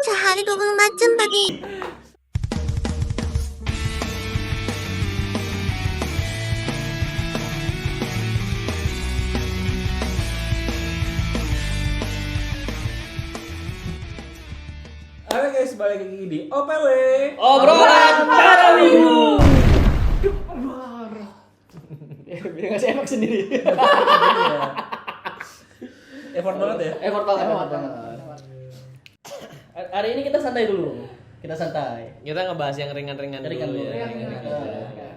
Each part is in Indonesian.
Sehari 24 jam tadi. Halo guys, balik lagi di OPW Obrolan para minggu. Biar ngasih efek sendiri. Effort banget ya? Effort banget. Hari ini kita santai dulu. Kita santai. Kita ngebahas yang ringan-ringan dulu. Ringan dulu. Ya.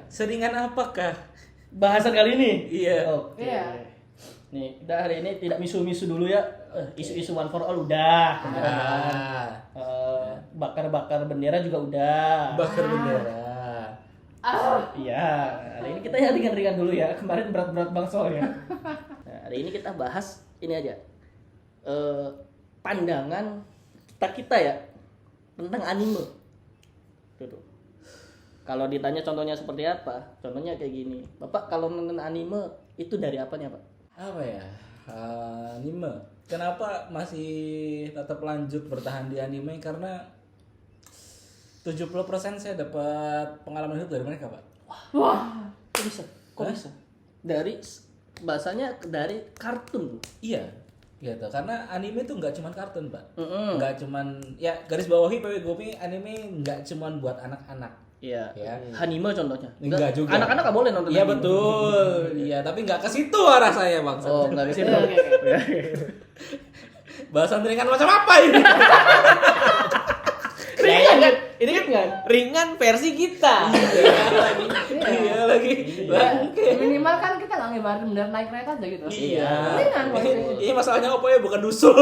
Seringan apakah? Bahasan kali ini. Iya. Oke. Nih, kita hari ini tidak misu-misu dulu ya. Isu-isu one for all udah. Bakar-bakar bendera juga udah. Bakar bendera. Iya, hari ini kita yang ringan-ringan dulu ya. Kemarin berat-berat banget soalnya. Nah, hari ini kita bahas ini aja. Pandangan kita ya tentang anime. Tuh. Kalau ditanya contohnya seperti apa? Contohnya kayak gini. Bapak kalau nonton anime itu dari apanya, Pak? Apa ya? Anime. Kenapa masih tetap lanjut bertahan di anime? Karena 70% saya dapat pengalaman hidup dari mereka, Pak. Wah, kok bisa? Bisa? Dari bahasanya dari kartun. Iya, gitu. Karena anime itu nggak cuma kartun, Pak. Nggak cuman ya garis bawahi PW Gopi anime nggak cuma buat anak-anak. Iya. Ya. Anime contohnya. Enggak juga. Anak-anak nggak boleh nonton. Iya anime. betul. Iya, tapi nggak ke situ arah saya, Bang. Oh, nggak ke situ. Bahasan ringan macam apa ini? Ringan kan? Ini kan ringan versi kita. Iya lagi. Minimal kan kita nggak ngebarin bener naik kereta aja gitu. Iya. Ringan kok itu. Ini masalahnya apa ya? Bukan dusul.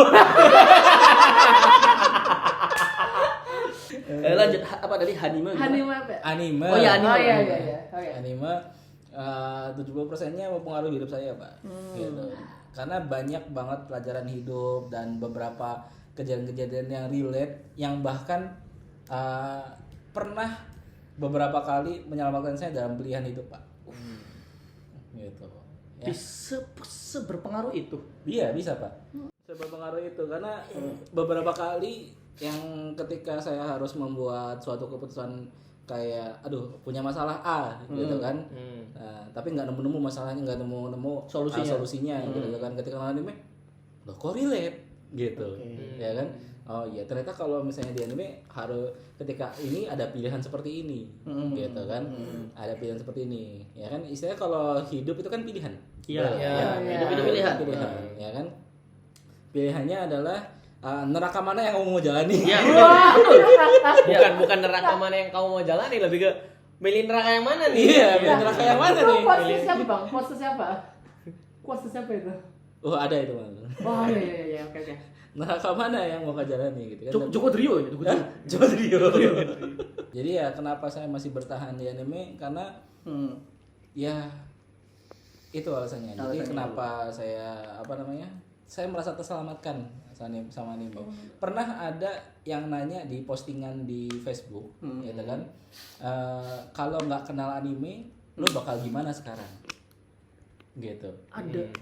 Lanjut apa tadi anime? gimana? Anime apa? Anime. Oh iya, anime. Oh iya. Oh iya. Anime 70%-nya mempengaruhi hidup saya, Pak. Gitu. Karena banyak banget pelajaran hidup dan beberapa kejadian-kejadian yang relate yang bahkan pernah beberapa kali menyelamatkan saya dalam pilihan hidup, Pak. Gitu. Ya. Bisa seberpengaruh itu. Iya bisa Pak. Seberpengaruh itu karena beberapa kali yang ketika saya harus membuat suatu keputusan kayak aduh punya masalah A gitu kan. Nah, tapi nggak nemu masalahnya, nggak nemu solusinya gitu kan. Ketika nonton anime loh kok relate gitu. Ya kan? Oh iya ternyata kalau misalnya di anime harus ketika ini ada pilihan seperti ini gitu kan. Ada pilihan seperti ini. Ya kan istilahnya kalau hidup itu kan pilihan. Iya. Hidup itu pilihan, ya kan? Pilihannya adalah neraka mana yang kamu mau jalani? Iya. Bukan neraka mana yang kamu mau jalani, lebih ke milih neraka yang mana nih? Iya, pilih neraka yang mana nih? Quotes siapa bang? Quotes siapa? Quotes siapa itu? Oh ada itu Bang. Oh iya oke. Neraka mana yang mau kau jalani gitu kan? Joko Trio ya, Joko Trio. Joko Trio. Jadi ya kenapa saya masih bertahan di anime karena ya itu alasannya. Jadi kenapa saya saya merasa terselamatkan sama anime. Pernah ada yang nanya di postingan di Facebook, gitu kan? Kalau nggak kenal anime, lu bakal gimana sekarang? Gitu.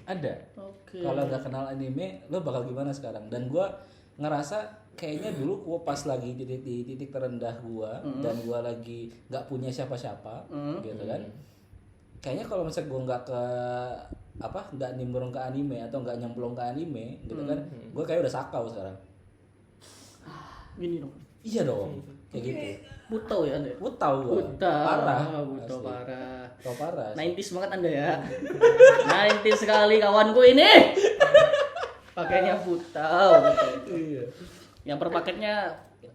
Ada. Oke. Kalau nggak kenal anime, lu bakal gimana sekarang? Dan gua ngerasa kayaknya dulu gua pas lagi di titik terendah gua dan gua lagi nggak punya siapa-siapa, gitu kan? Kayaknya kalau misalnya gue nggak nimbrung ke anime atau nggak nyemplung ke anime gitu kan, gue kayak udah sakau sekarang. Gini dong. Iya dong, kayak gitu. Buto ya Anda? Buta gue. Buta. Parah. Buto Asli. parah. Buta parah. 90s banget Anda ya. 90s sekali kawanku ini. Pakainya buta. Iya. Yang per paketnya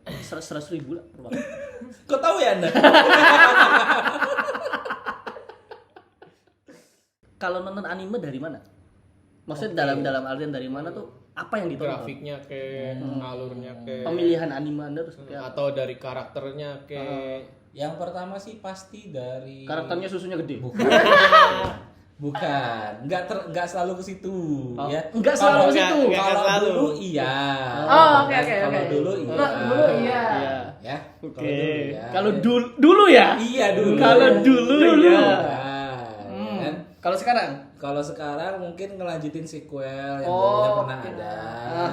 100.000 lah per paket. Kok tahu ya Anda? Kalau nonton anime dari mana? Maksudnya dalam artian dari mana tuh? Apa yang ditonton? Grafiknya ke, alurnya ke, Pemilihan anime Anda tuh seperti apa? atau dari karakternya ke. Yang pertama sih pasti dari Karakternya susunya gede. Bukan, nggak selalu ke situ, ya. Nggak selalu ke situ. Kalau selalu. dulu iya. Oh oke. Kalau dulu iya. Dulu iya. Iya. Ya. Oke. Kalau Kalau dulu ya? Iya dulu. Kalau dulu ya. Kan. Kalau sekarang? Kalau sekarang mungkin ngelanjutin sequel yang dulunya pernah ada,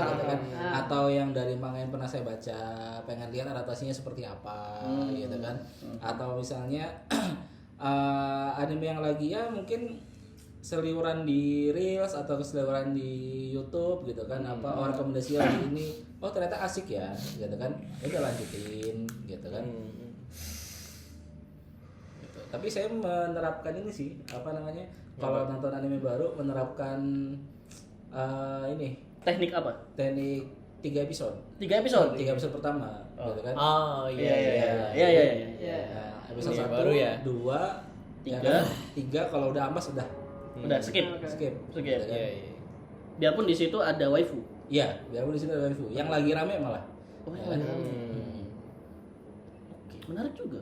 gitu kan? Atau yang dari manga yang pernah saya baca, pengen lihat adaptasinya seperti apa, gitu kan? Atau misalnya anime yang lagi ya mungkin seliuran di Reels atau seliuran di YouTube gitu kan? Apa rekomendasi lagi ini? Oh ternyata asik ya, gitu kan? Udah lanjutin, gitu kan? Gitu. Tapi saya menerapkan ini sih, apa namanya? Kalau nonton anime baru menerapkan ini Teknik apa? teknik 3 episode. 3 episode. 3 episode pertama, gitu kan? Oh iya. Nah, episode Iya, 1, baru ya. 2, 3. 3 kalau udah ambas udah Udah skip. skip. Skip. Gitu kan? Iya. Biarpun di situ ada waifu. Iya, biarpun di sini ada waifu. Yang lagi rame malah. Oh, Ya yang kan? lagi Oke, menarik juga.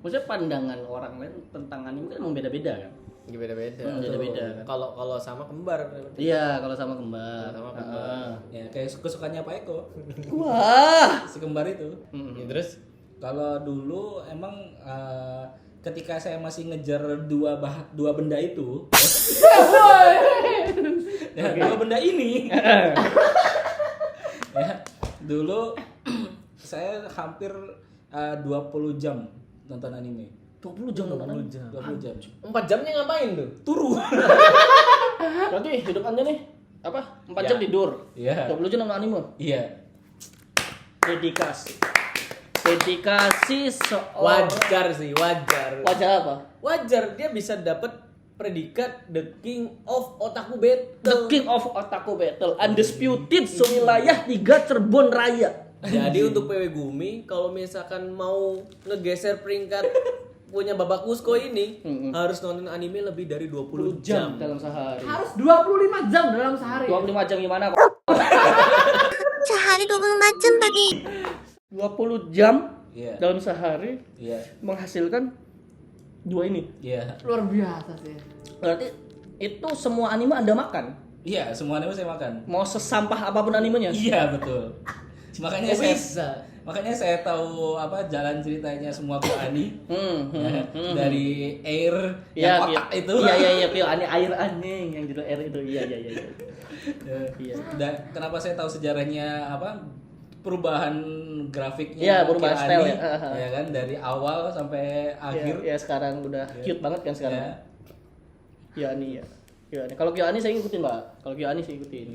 Maksudnya pandangan orang lain tentang anime kan emang beda-beda kan? Beda-beda. Beda-beda kan? Kalau sama kembar. Iya, kalau sama kembar. Sama kembar. Ya kayak kesukaannya Pak Eko. Wah. Si kembar itu. Ya, terus Kalau dulu emang ketika saya masih ngejar dua benda itu, ya, dua benda ini, ya, dulu saya hampir 20 jam nonton anime. 20 jam nonton anime. 20 jam. 4 jamnya ngapain tuh? Turu. Berarti hidup Anda nih apa? 4 Ya. jam tidur. Iya. 20 jam nonton anime. Iya. Dedikasi. Dedikasi seorang Wajar sih, wajar. Wajar apa? Wajar dia bisa dapat predikat The King of Otaku The Battle. King of Otaku Battle, undisputed sewilayah 3 Cirebon Raya. Jadi untuk PW Gumi kalau misalkan mau ngegeser peringkat punya Babak Kusko ini harus nonton anime lebih dari 20 jam. dalam sehari. Harus 25 jam dalam sehari. 25 jam gimana kok? sehari 24 jam tadi. 20 jam Iya. dalam sehari Iya. menghasilkan 2 ini. Iya. Luar biasa sih. Berarti itu semua anime Anda makan. Iya, semua anime saya makan. Mau sesampah apapun animenya. Iya, betul. Makanya Oh, saya bisa. makanya saya tahu apa jalan ceritanya semua Ani. Dari air yang otak itu. Iya, aneh air aneh yang judul air itu. Iya. Iya. Dan kenapa saya tahu sejarahnya apa perubahan grafiknya? Iya, perubahan Kyo style Ani, ya. ya kan dari awal sampai akhir. Ya sekarang udah cute banget kan sekarang. Ya. Kyoani ya. Kyoani. Kalau Kyoani saya ngikutin, Mbak. Kalau Kyoani saya ikutin.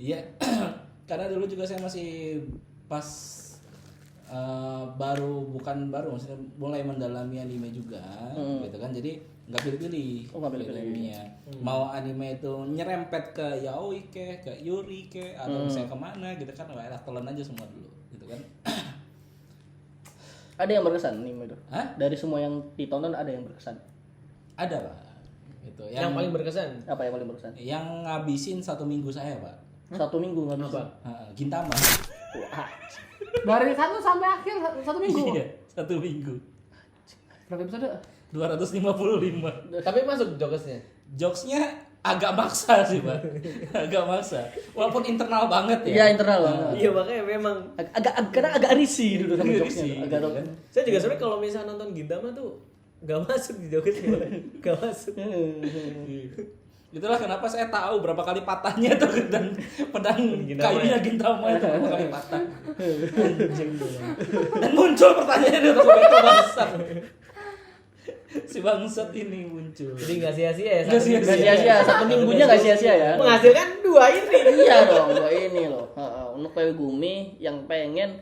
Iya. Karena dulu juga saya masih pas maksudnya mulai mendalami anime juga gitu kan. Jadi nggak pilih-pilih. Oh, nggak pilih-pilih. animenya. Mau anime itu nyerempet ke yaoi ke yuri atau misalnya kemana gitu kan, wah enak telan aja semua dulu gitu kan. Ada yang berkesan anime itu? Hah? Dari semua yang ditonton ada yang berkesan. Ada Pak. Gitu. Yang paling berkesan. Apa yang paling berkesan? yang ngabisin 1 minggu saya Pak. 1 minggu nggak bisa. Gintama. Wah, Dari 1 sampai akhir 1 minggu. Iya, 1 minggu. Berapa episode? 255. Tapi masuk jokesnya. Jokesnya agak maksa sih Pak. Agak maksa. Walaupun internal banget ya. iya internal banget. Iya makanya memang. Kadang agak risih dulu sama Agak jokesnya. risih, Agak gitu kan. Saya juga sebenarnya kalau misalnya nonton Gintama tuh gak masuk di jokesnya. Gak masuk. Itulah kenapa saya tahu berapa kali patahnya tuh pedang Gintama kayunya ya? Gintama itu berapa kali patah. Anjing dong. Dan muncul pertanyaan itu Beto bangsat. Si bangsat ini muncul. Jadi gak sia-sia ya. Nggak satu sia-sia. Gak sia-sia, 1 minggunya gak sia-sia ya. Menghasilkan 2 ini. Iya dong, gua ini loh. Untuk PW Gumi yang pengen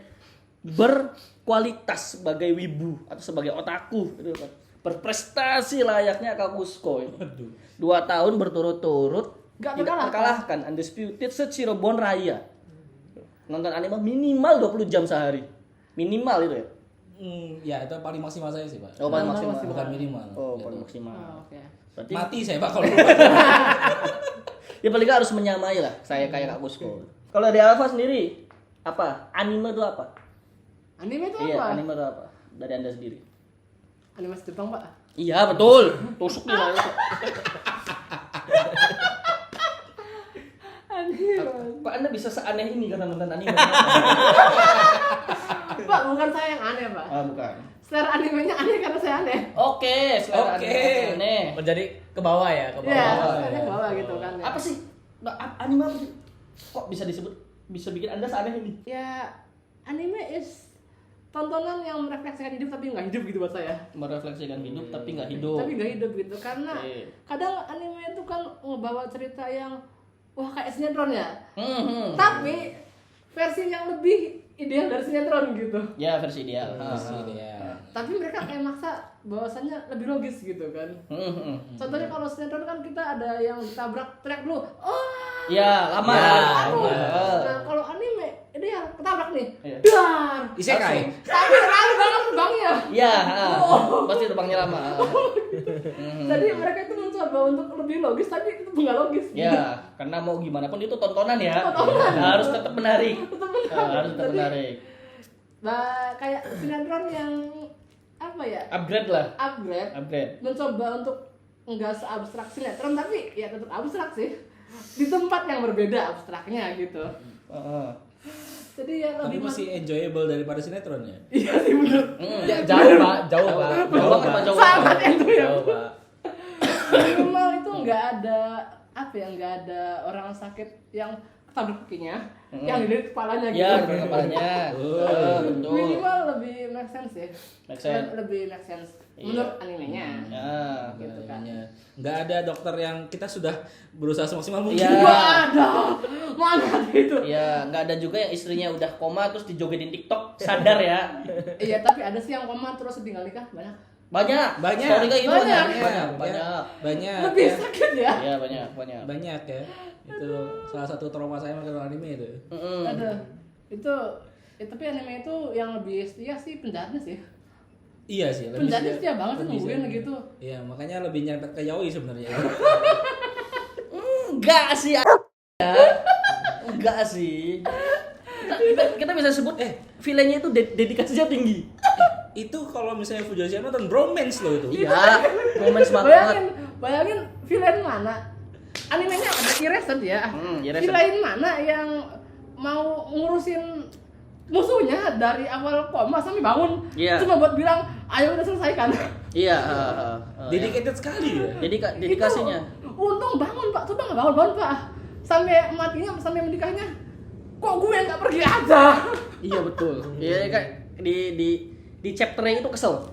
berkualitas sebagai wibu atau sebagai otaku gitu kan. Berprestasi layaknya Kakusko ini. 2 tahun berturut-turut Nggak tidak terkalahkan. terkalahkan, undisputed se-Cirebon Raya. Nonton anime minimal 20 jam sehari. Minimal itu ya. Ya itu paling maksimal saya sih Pak. Oh, paling maksimal. Bukan minimal. Oh, gitu. paling maksimal. Oh, oke. Berarti Mati saya Pak kalau ya paling nggak harus menyamai lah saya kayak Kak Kusko. Kalau di Alfa sendiri apa? Anime itu apa? Anime itu Iya, apa? anime itu apa? Dari Anda sendiri. Animasi Jepang, Pak. Iya, betul. Tusuk nih Pak. Kok Anda bisa seaneh ini karena nonton anime? Pak, bukan saya yang aneh, Pak. Ah, bukan. Selera animenya aneh karena saya aneh. Oke, selera Oke. aneh. Oh, jadi ke bawah ya, ke bawah. Iya, bawah, saya ya. ke bawah gitu kan. Ya. Apa sih? Anime apa sih? Kok bisa disebut bisa bikin Anda seaneh ini? Ya, anime is tontonan yang merefleksikan hidup tapi nggak hidup gitu buat saya. Merefleksikan hidup tapi nggak hidup. Tapi nggak hidup gitu karena Oke. kadang anime itu kan ngebawa cerita yang wah kayak sinetron ya. Hmm. Tapi versi yang lebih ideal dari sinetron gitu. Ya versi ideal. Sini ya. Tapi mereka kayak maksa bahwasannya lebih logis gitu kan. Contohnya kalau sinetron kan kita ada yang ditabrak teriak dulu. Oh. Ya, lama. Aduh. Ya. Nah, kalau anime ini yang ketabrak nih. Iya. Isekai. Dar. Langsung. Tapi terlalu banget terbangnya. Ya, pasti terbangnya lama. Jadi mereka itu mencoba untuk lebih logis tapi itu nggak logis. Ya, karena mau gimana pun itu tontonan ya. Tontonan. Harus tetap menarik. Tetap menarik. Harus tetap Jadi, menarik. Nah, kayak sinetron yang apa ya? Upgrade lah. Upgrade. Mencoba untuk enggak seabstrak sinetron tapi ya tetap abstrak sih. Di tempat yang berbeda abstraknya gitu. Jadi ya Tapi lebih masih enjoyable daripada sinetron ya. Iya sih bener. Ya, jauh, Pak. Jauh, Pak. Jauh banget, Pak. Jauh Sangat banget. itu ya. Jauh, Pak. Minimal itu nggak ada apa ya, nggak ada orang sakit yang ketabrak kakinya, yang dilihat kepalanya gitu. Ya, di kepalanya. Betul. Minimal lebih make sense ya. Make sense. Lebih make sense Iya. menurut animenya. Ya. Gitu kan. Nggak ada dokter yang kita sudah berusaha semaksimal mungkin. Iya. Nggak ada. Mana ada itu? Ya, nggak ada juga yang istrinya udah koma terus dijogetin TikTok sadar ya. Iya, tapi ada sih yang koma terus tinggal nikah banyak. Banyak. Banyak. Story kayak gitu Banyak. banyak. Banyak. Lebih Ya. sakit ya. Iya, banyak. Banyak ya. Itu salah satu trauma saya menonton anime itu. Ada. Itu tapi anime itu yang lebih setia sih penjahatnya sih. Iya sih. Penjahatnya setia banget sih lebih nungguin setia. gitu. Iya, makanya lebih nyerempet ke yaoi sebenarnya. Enggak sih. Enggak sih. Kita bisa sebut villainnya itu dedikasinya tinggi. Itu kalau misalnya Fujoshi nonton bromance loh itu. Iya, romance banget. Bayangin villain mana? Animenya ada Erased ya. Erased. Villain mana yang mau ngurusin musuhnya dari awal koma sampai bangun Iya. cuma buat bilang ayo udah selesaikan. Iya, Dedicated sekali ya. dedikasinya. Itu, untung bangun Pak, coba nggak bangun Pak. Sampai matinya, sampai menikahnya. Kok gue nggak pergi aja? Iya betul. Iya kayak di chapternya itu kesel.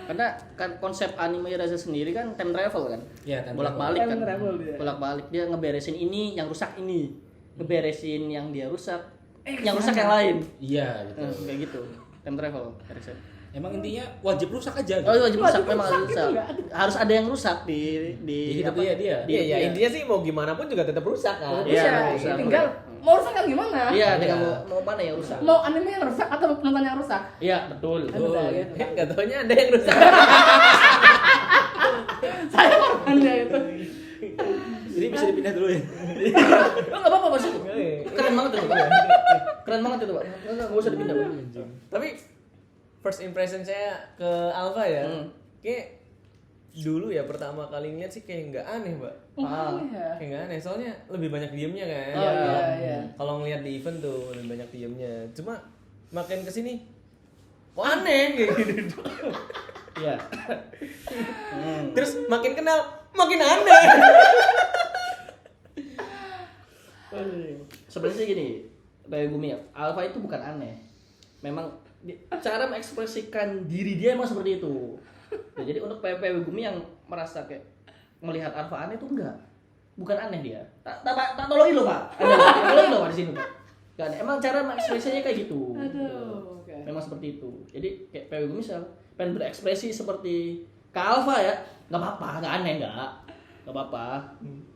Karena kan konsep anime Erased sendiri kan time travel kan. Iya, time Bolak-balik kan. Time travel dia. Bolak-balik dia ngeberesin ini, yang rusak ini. Ngeberesin yang dia rusak, yang rusak yang lain. Iya gitu. Kayak gitu. Time travel Erased. Emang intinya wajib rusak aja gitu. Oh, wajib rusak Wajib memang rusak harus gitu rusak. nggak? Harus ada yang rusak di hidup apa? dia. Di Iya, ya dia. intinya sih mau gimana pun juga tetap rusak kan. Iya, Bisa, rusak. tinggal mau rusak kan gimana? Iya, Iya. tinggal mau mana yang rusak. Mau anime yang rusak atau penonton yang rusak? Iya, betul. Udah gitu. Gak taunya ada yang rusak. Saya korbannya itu. Jadi bisa dipindah dulu ya. Enggak apa-apa, Mas. Keren banget itu. Keren banget itu, Pak. Enggak usah dipindah, Pak. Tapi first impression saya ke Alpha ya, kayak dulu ya pertama kali ngeliat sih kayak nggak aneh, Mbak. Iya. Kayak nggak aneh, soalnya lebih banyak diemnya kan. Oh, iya. Kalau ngeliat di event tuh lebih banyak diemnya. Cuma makin kesini, kok aneh kayak gitu. Iya. Terus makin kenal, makin aneh. Sebenarnya sih gini, Gumi ya, Alpha itu bukan aneh. Memang cara mengekspresikan diri dia emang seperti itu. Ya, jadi untuk Gumi yang merasa kayak melihat Alpha aneh itu enggak. Bukan aneh dia. Tak tolongin lo, Pak. Tolongin lo, Pak, di sini, Pak. Enggak aneh. Emang cara mengekspresinya kayak gitu. Aduh, oke. Memang seperti itu. Jadi kayak Gumi misal pengen berekspresi seperti ke Alpha ya, enggak apa-apa, enggak aneh enggak. Enggak apa-apa.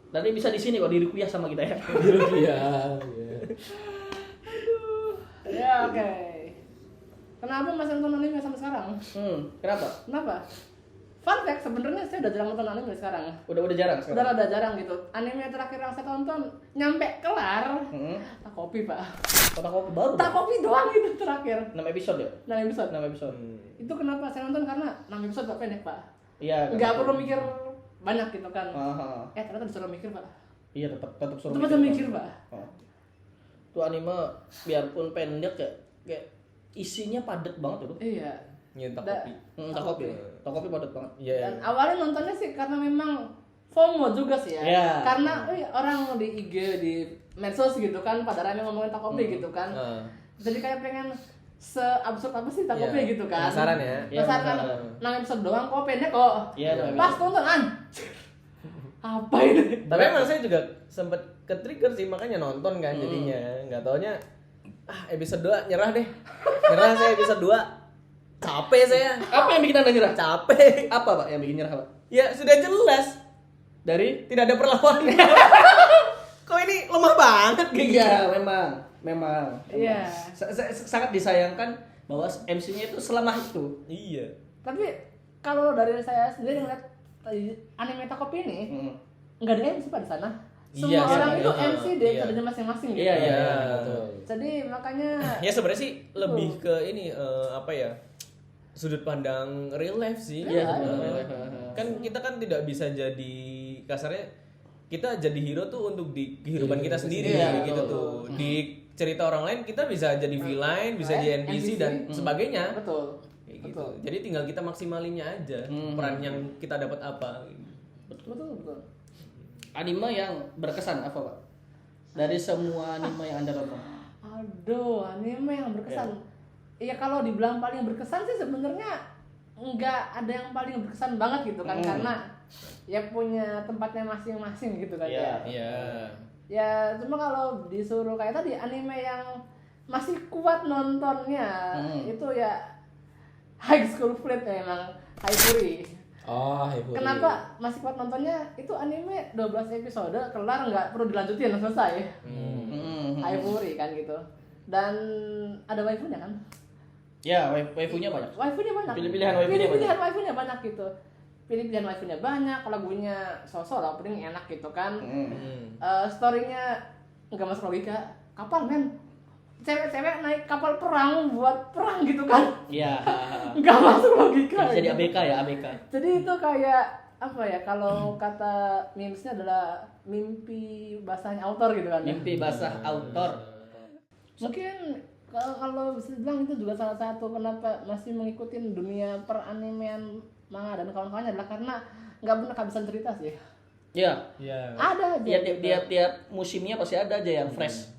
Nanti bisa di sini kok di rupiah sama kita ya. Iya. Ya oke. Kenapa masih nonton anime sampai sekarang? Kenapa? Kenapa? Fun fact, sebenarnya saya udah jarang nonton anime sekarang. Udah jarang Udah sekarang. rada jarang gitu. Anime terakhir yang saya tonton nyampe kelar. Tak kopi Pak. Kota kopi baru. Tak kopi doang itu terakhir. 6 episode ya? 6 episode. 6 episode. Itu kenapa saya nonton karena 6 episode gak pendek Pak. Iya. Nggak perlu mikir banyak gitu kan. Aha. Ternyata disuruh mikir Pak. Iya tetap suruh Tetap aja mikir Pak. Oh. Tuh anime biarpun pendek kayak isinya padat banget tuh. Iya. Nyetak Da- kopi. Tokopi. Tokopi padat banget. Iya. Dan awalnya nontonnya sih karena memang FOMO juga sih ya. Iya. Karena orang di IG, di medsos gitu kan pada rame ngomongin Takopi gitu kan. Jadi kayak pengen seabsurd apa sih Takopi Iya. gitu kan. Penasaran ya? Iya, Penasaran penasaran. 6 episode doang kok pendek kok. Iya, Pas tonton apa ini? Tapi emang saya juga sempet ke-trigger sih, makanya nonton kan jadinya. Nggak taunya episode 2 nyerah deh. Nyerah saya episode 2. Capek saya. Apa yang bikin Anda nyerah? Capek. Apa, Pak, yang bikin nyerah, Pak? Ya sudah jelas. Dari Tidak ada perlawanan. Kok ini lemah banget gitu. Iya, memang. Iya. Sangat disayangkan bahwa MC-nya itu selemah itu. Iya. Tapi kalau dari saya sendiri ngeliat anime Takopi ini nggak ada MC Pak di sana. Semua Iya, orang iya. itu MC di Iya. episode masing-masing gitu. Iya. betul. Jadi makanya Ya sebenarnya sih lebih ke ini apa ya? Sudut pandang real life sih. Iya, Eh, kan kita kan tidak bisa jadi kasarnya kita jadi hero tuh untuk di kehidupan kita sendiri Iya, gitu betul. tuh. Di cerita orang lain kita bisa jadi villain, bisa jadi NPC dan sebagainya. betul. Kayak gitu. Jadi tinggal kita maksimalinnya aja peran yang kita dapat apa. Betul. Anime yang berkesan apa, Pak? Dari semua anime yang Anda tonton. Aduh, anime yang berkesan. Iya kalau dibilang paling berkesan sih sebenarnya nggak ada yang paling berkesan banget gitu kan karena ya punya tempatnya masing-masing gitu kan ya. Iya. Ya cuma kalau disuruh kayak tadi anime yang masih kuat nontonnya itu ya High School Flirt ya emang Haifuri. Oh, Haifuri. Kenapa masih kuat nontonnya? Itu anime 12 episode kelar nggak perlu dilanjutin selesai. Haifuri kan gitu. Dan ada waifunya kan? Ya, waifunya banyak. Waifunya banyak. Pilih-pilihan waifunya Pilih-pilihan waifunya banyak gitu. Pilih-pilihan waifunya banyak, lagunya sosok lah, paling enak gitu kan. Storynya nggak masuk logika. Kapal men, cewek-cewek naik kapal perang buat perang gitu kan? Iya. Nggak masuk logika. Jadi ABK ya, ABK. Jadi itu kayak apa ya? Kalau kata memesnya adalah mimpi basahnya autor gitu kan? Mimpi basah autor. Mungkin kalau bisa dibilang itu juga salah satu kenapa masih mengikuti dunia peranimean manga dan kawan-kawannya adalah karena nggak pernah kehabisan cerita sih. Iya. Iya. Ada aja. Tiap musimnya pasti ada aja yang fresh.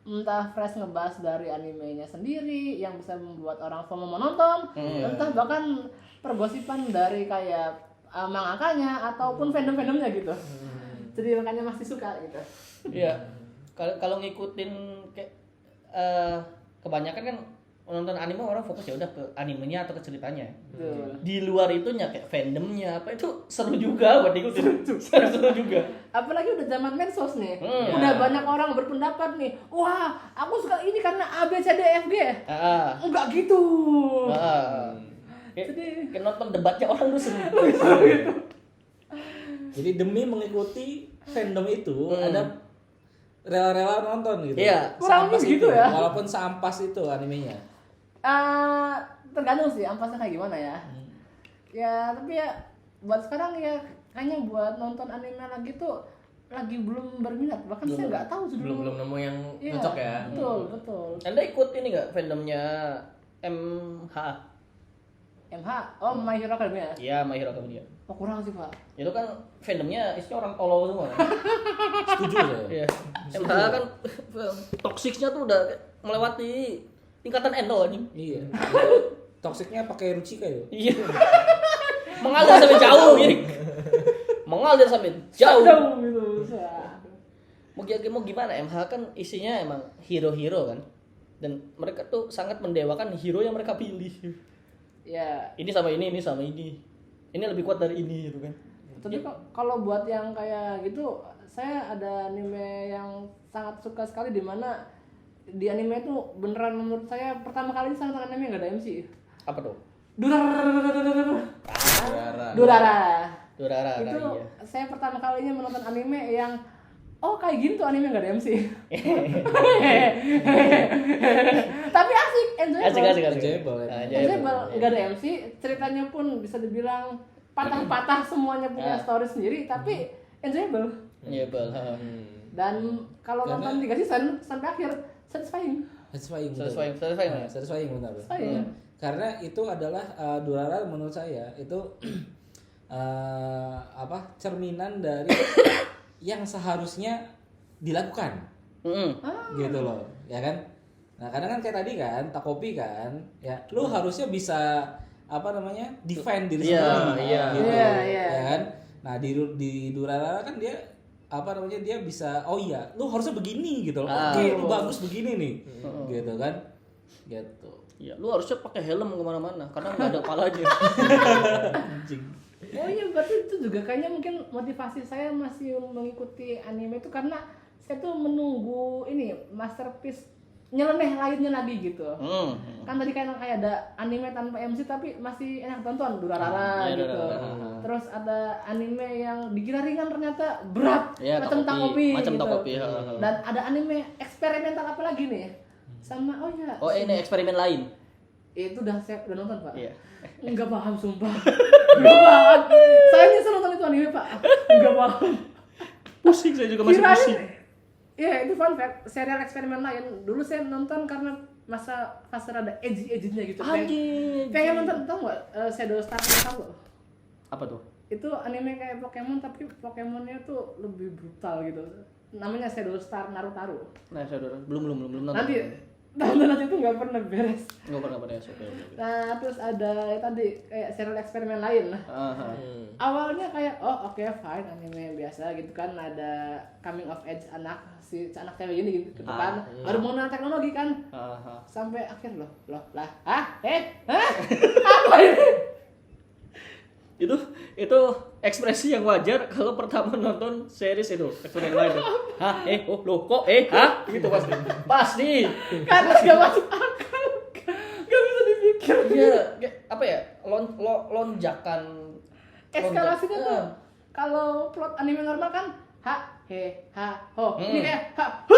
Entah fresh ngebahas dari animenya sendiri yang bisa membuat orang FOMO menonton, entah bahkan pergosipan dari kayak mangakanya ataupun fandom-fandomnya gitu. Jadi makanya masih suka gitu. Iya. Kalau ngikutin kayak kebanyakan kan nonton anime orang fokus ya udah ke animenya atau ke ceritanya. Betul. Di luar itunya kayak fandomnya apa itu seru juga buat ikutin. seru juga. Apalagi udah zaman medsos nih. Udah banyak orang berpendapat nih. Wah, aku suka ini karena A B C D F G. Enggak gitu. Kayak nonton debatnya orang tuh seru. Jadi demi mengikuti fandom itu ada rela-rela nonton gitu. Iya, kurang Seampas lebih gitu itu, ya. Walaupun seampas itu animenya. Tergantung sih ampasnya kayak gimana ya. Ya, tapi ya buat sekarang ya kayaknya buat nonton anime lagi tuh lagi belum berminat. Bahkan saya nggak tahu judul. Belum nemu yang Iya, cocok ya. Betul. Anda ikut ini nggak fandomnya MH? MH, oh My Hero Academia. Iya, My Hero Academia. Oh kurang sih Pak. Itu kan fandomnya isinya orang tolol semua. Setuju saya. Iya. MH kan toksiknya tuh udah melewati tingkatan endo anjing. Iya. Toksiknya pakai Ruchika ya. Iya. Mengalir sampai jauh ya. Mengalir sampai jauh. Gitu. Mau gimana? MH kan isinya emang hero-hero kan. Dan mereka tuh sangat mendewakan hero yang mereka pilih. Ya, Ini sama ini sama ini. Ini lebih kuat dari ini gitu kan. tapi kalau buat yang kayak gitu, saya ada anime yang sangat suka sekali di mana di anime itu beneran menurut saya pertama kali saya nonton anime nggak ada MC. Apa tuh? Durara. Durara Itu iya. saya pertama kalinya menonton anime yang kayak gini tuh anime nggak ada MC. Tapi asik, enjoyable. Asik. Enjoyable. Enjoyable, nggak ada MC, ceritanya pun bisa dibilang patah-patah semuanya punya story sendiri, tapi enjoyable. Iya, Dan kalau nonton 3 season sampai akhir satisfying. Satisfying. betul. Satisfying. Nah, satisfying benar. Satisfying. Karena itu adalah Durarara menurut saya itu cerminan dari yang seharusnya dilakukan. Gitu loh, ya kan? Nah, kadang kan kayak tadi kan, Takopi kan, ya lu harusnya bisa defend diri sendiri gitu. Iya. Ya kan? Nah, di Durarara kan dia dia bisa lu harusnya begini gitu loh. Oke, lu bagus begini nih. Gitu kan? Gitu. Iya, lu harusnya pakai helm kemana-mana karena nggak ada kepalanya. Anjing. Oh iya, berarti itu juga kayaknya mungkin motivasi saya masih mengikuti anime itu karena saya tuh menunggu ini masterpiece nyeleneh lainnya lagi gitu. Kan tadi kan kayak ada anime tanpa MC tapi masih enak tonton, Durarara Iya, gitu. Durarara. Terus ada anime yang dikira ringan ternyata berat, Iya, macam Takopi macam gitu. Takopi. Dan ada anime eksperimental apa lagi nih? Sama Oh, ini eksperimen lain. itu udah nonton, Pak. Iya. Enggak paham sumpah. Enggak paham. Saya nyesel nonton itu anime, Pak. Enggak paham. Pusing saya juga masih pusing. Iya, itu fun fact. Serial eksperimen lain. Dulu saya nonton karena fase rada edgy-nya gitu. Pengen nonton, tau nggak? Shadow Star tahu? Apa tuh? Itu anime kayak Pokemon tapi Pokemonnya tuh lebih brutal gitu. Namanya Shadow Star Naruto. Nah, saudara, belum nonton. Nanti tontonan itu nggak pernah beres. Nggak pernah ya, oke. Nah, terus ada tadi kayak serial eksperimen lain. Awalnya kayak oke, fine, anime biasa gitu kan, ada coming of age anak cewek ini gitu kan. Baru mengenal teknologi kan. Sampai akhir loh. Apa ini? Itu ekspresi yang wajar kalau pertama nonton series itu eksperimen lain tuh. Gitu pasti Karena gak masuk akal. Gak bisa dipikir. iya apa ya lonjakan Eskalasinya tuh kalau plot anime normal kan ini kayak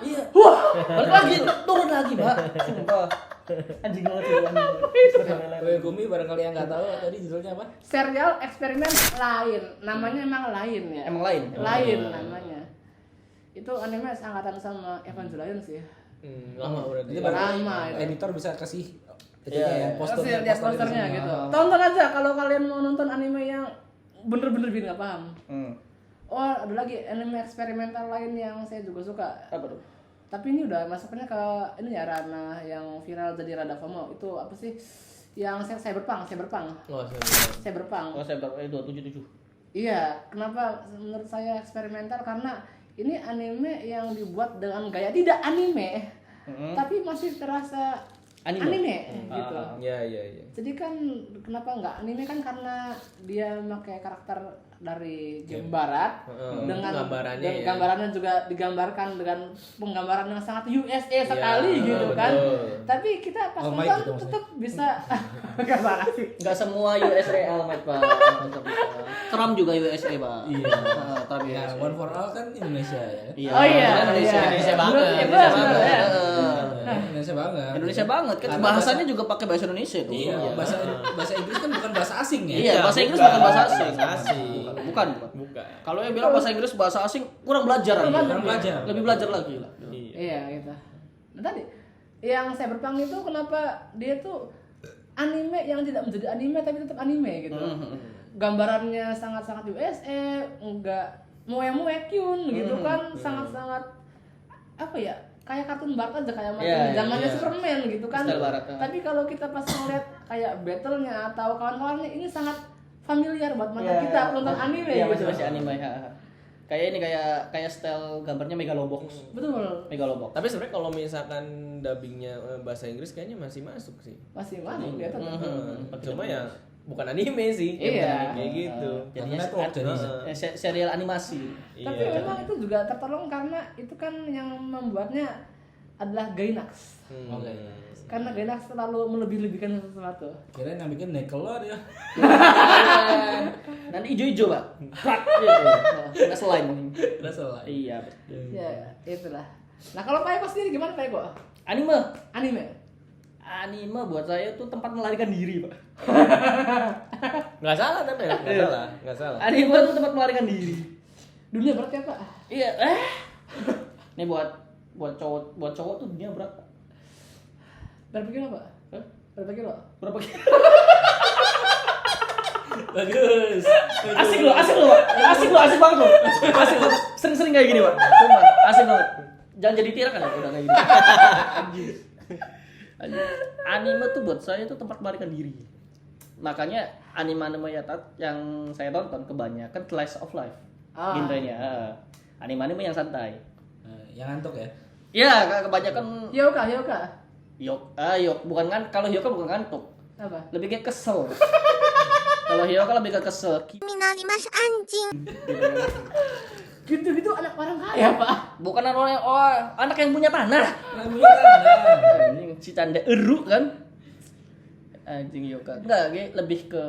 iya balik lagi turun lagi Pak, sumpah anjing banget itu. Gumi barangkali yang nggak tahu tadi judulnya apa? serial eksperimen lain. Namanya emang lain ya. Emang lain Namanya. Itu anime seangkatan sama Evangelion sih. Lama berarti. Jadi baru Lama itu. editor bisa kasih Iya, Lihat posternya gitu. Tonton aja kalau kalian mau nonton anime yang bener-bener bikin nggak paham. Oh, ada lagi anime eksperimental lain yang saya juga suka. Apa tuh? Tapi ini udah masuknya ke ini ya, ranah yang viral jadi rada FOMO. Itu apa sih? Yang cyberpunk. Oh, Cyberpunk. Oh, saya baru 277. Iya, kenapa menurut saya eksperimental? Karena ini anime yang dibuat dengan gaya tidak anime, tapi masih terasa anime gitu. Iya. Jadi kan kenapa nggak anime kan karena dia pakai karakter dari game barat dengan gambarannya dan ya. gambarannya juga digambarkan dengan penggambaran yang sangat USA sekali gitu betul. kan. Tapi kita pas Almighty nonton itu maksudnya. tetap bisa gambar sih. Enggak semua USA Almighty Pak. Trump juga USA Pak. Iya. Trump Ya, USA. One for All kan Indonesia ya. Iya. Oh iya, Indonesia. iya. Indonesia banget. Indonesia banget. Indonesia banget. Indonesia banget kan Karena bahasanya juga pakai bahasa Indonesia tuh. Iya, bahasa Inggris kan bukan bahasa asing ya. Iya, bahasa Inggris bukan bahasa asing. Bukan. Kalau yang bilang bahasa Inggris bahasa asing kurang belajar lagi. Kurang belajar. Lebih belajar lagi lah. Iya gitu. Nah tadi yang cyberpunk itu kenapa dia tuh anime yang tidak menjadi anime tapi tetap anime gitu. Gambarannya sangat-sangat USA, enggak muek-muek kyun gitu kan, sangat-sangat apa ya? Kayak kartun barat aja kayak zamannya Superman gitu kan. Style barat. Tapi kalau kita pas ngeliat kayak battle-nya atau kawan-kawannya ini sangat familiar buat mata kita penonton anime Iya, gitu. masih anime. Kayak ini kayak style gambarnya Megalobox. Betul. Megalobox. Tapi sebenarnya kalau misalkan dubbingnya bahasa Inggris kayaknya masih masuk sih. Masih masuk ya tetap. Cuma ya bukan anime sih. Iya. Kayak gitu. Jadinya network jadinya. serial animasi. Tapi memang itu juga tertolong karena itu kan yang membuatnya adalah Gainax. Oke. Karena Gainax selalu melebih-lebihkan sesuatu. Kirain yang bikin Nickelodeon ya. Nanti ijo-ijo, Pak. Prak gitu. Enggak selain. Udah salah. Iya. Ya, itulah. Nah, kalau Pak Eko sendiri gimana Pak Eko? Anime. Anime. Buat saya tuh tempat melarikan diri, Pak. Nggak salah tapi nggak salah. Anime tuh tempat melarikan diri. Dunia berarti apa? Iya, Ini buat buat cowok tuh dunia berapa? Berapa kilo, Pak? Hah? Berapa kilo? Berapa kilo? Bagus. Asik loh, Pak. Asik banget loh. Asik banget. Sering-sering kayak gini, Pak. Sumpah, asik banget. Jangan jadi tirak kan ya udah kayak gini. Anjing. Anime tuh buat saya tuh tempat melarikan diri. Makanya anime-anime yang saya tonton kebanyakan slice of life. Genrenya. Anime-anime yang santai. Yang ngantuk ya. Ya, kebanyakan Hyoka. bukan kan kalau Hyoka bukan ngantuk. Apa? Lebih kayak kesel. Kalau Hyoka lebih ke kesel. Minarimas anjing. Gitu-gitu anak orang kaya, Pak. Bukan anak yang punya tanah. Namanya tanah. Anjing si tanda eru kan. Anjing Hyoka. Enggak, lebih ke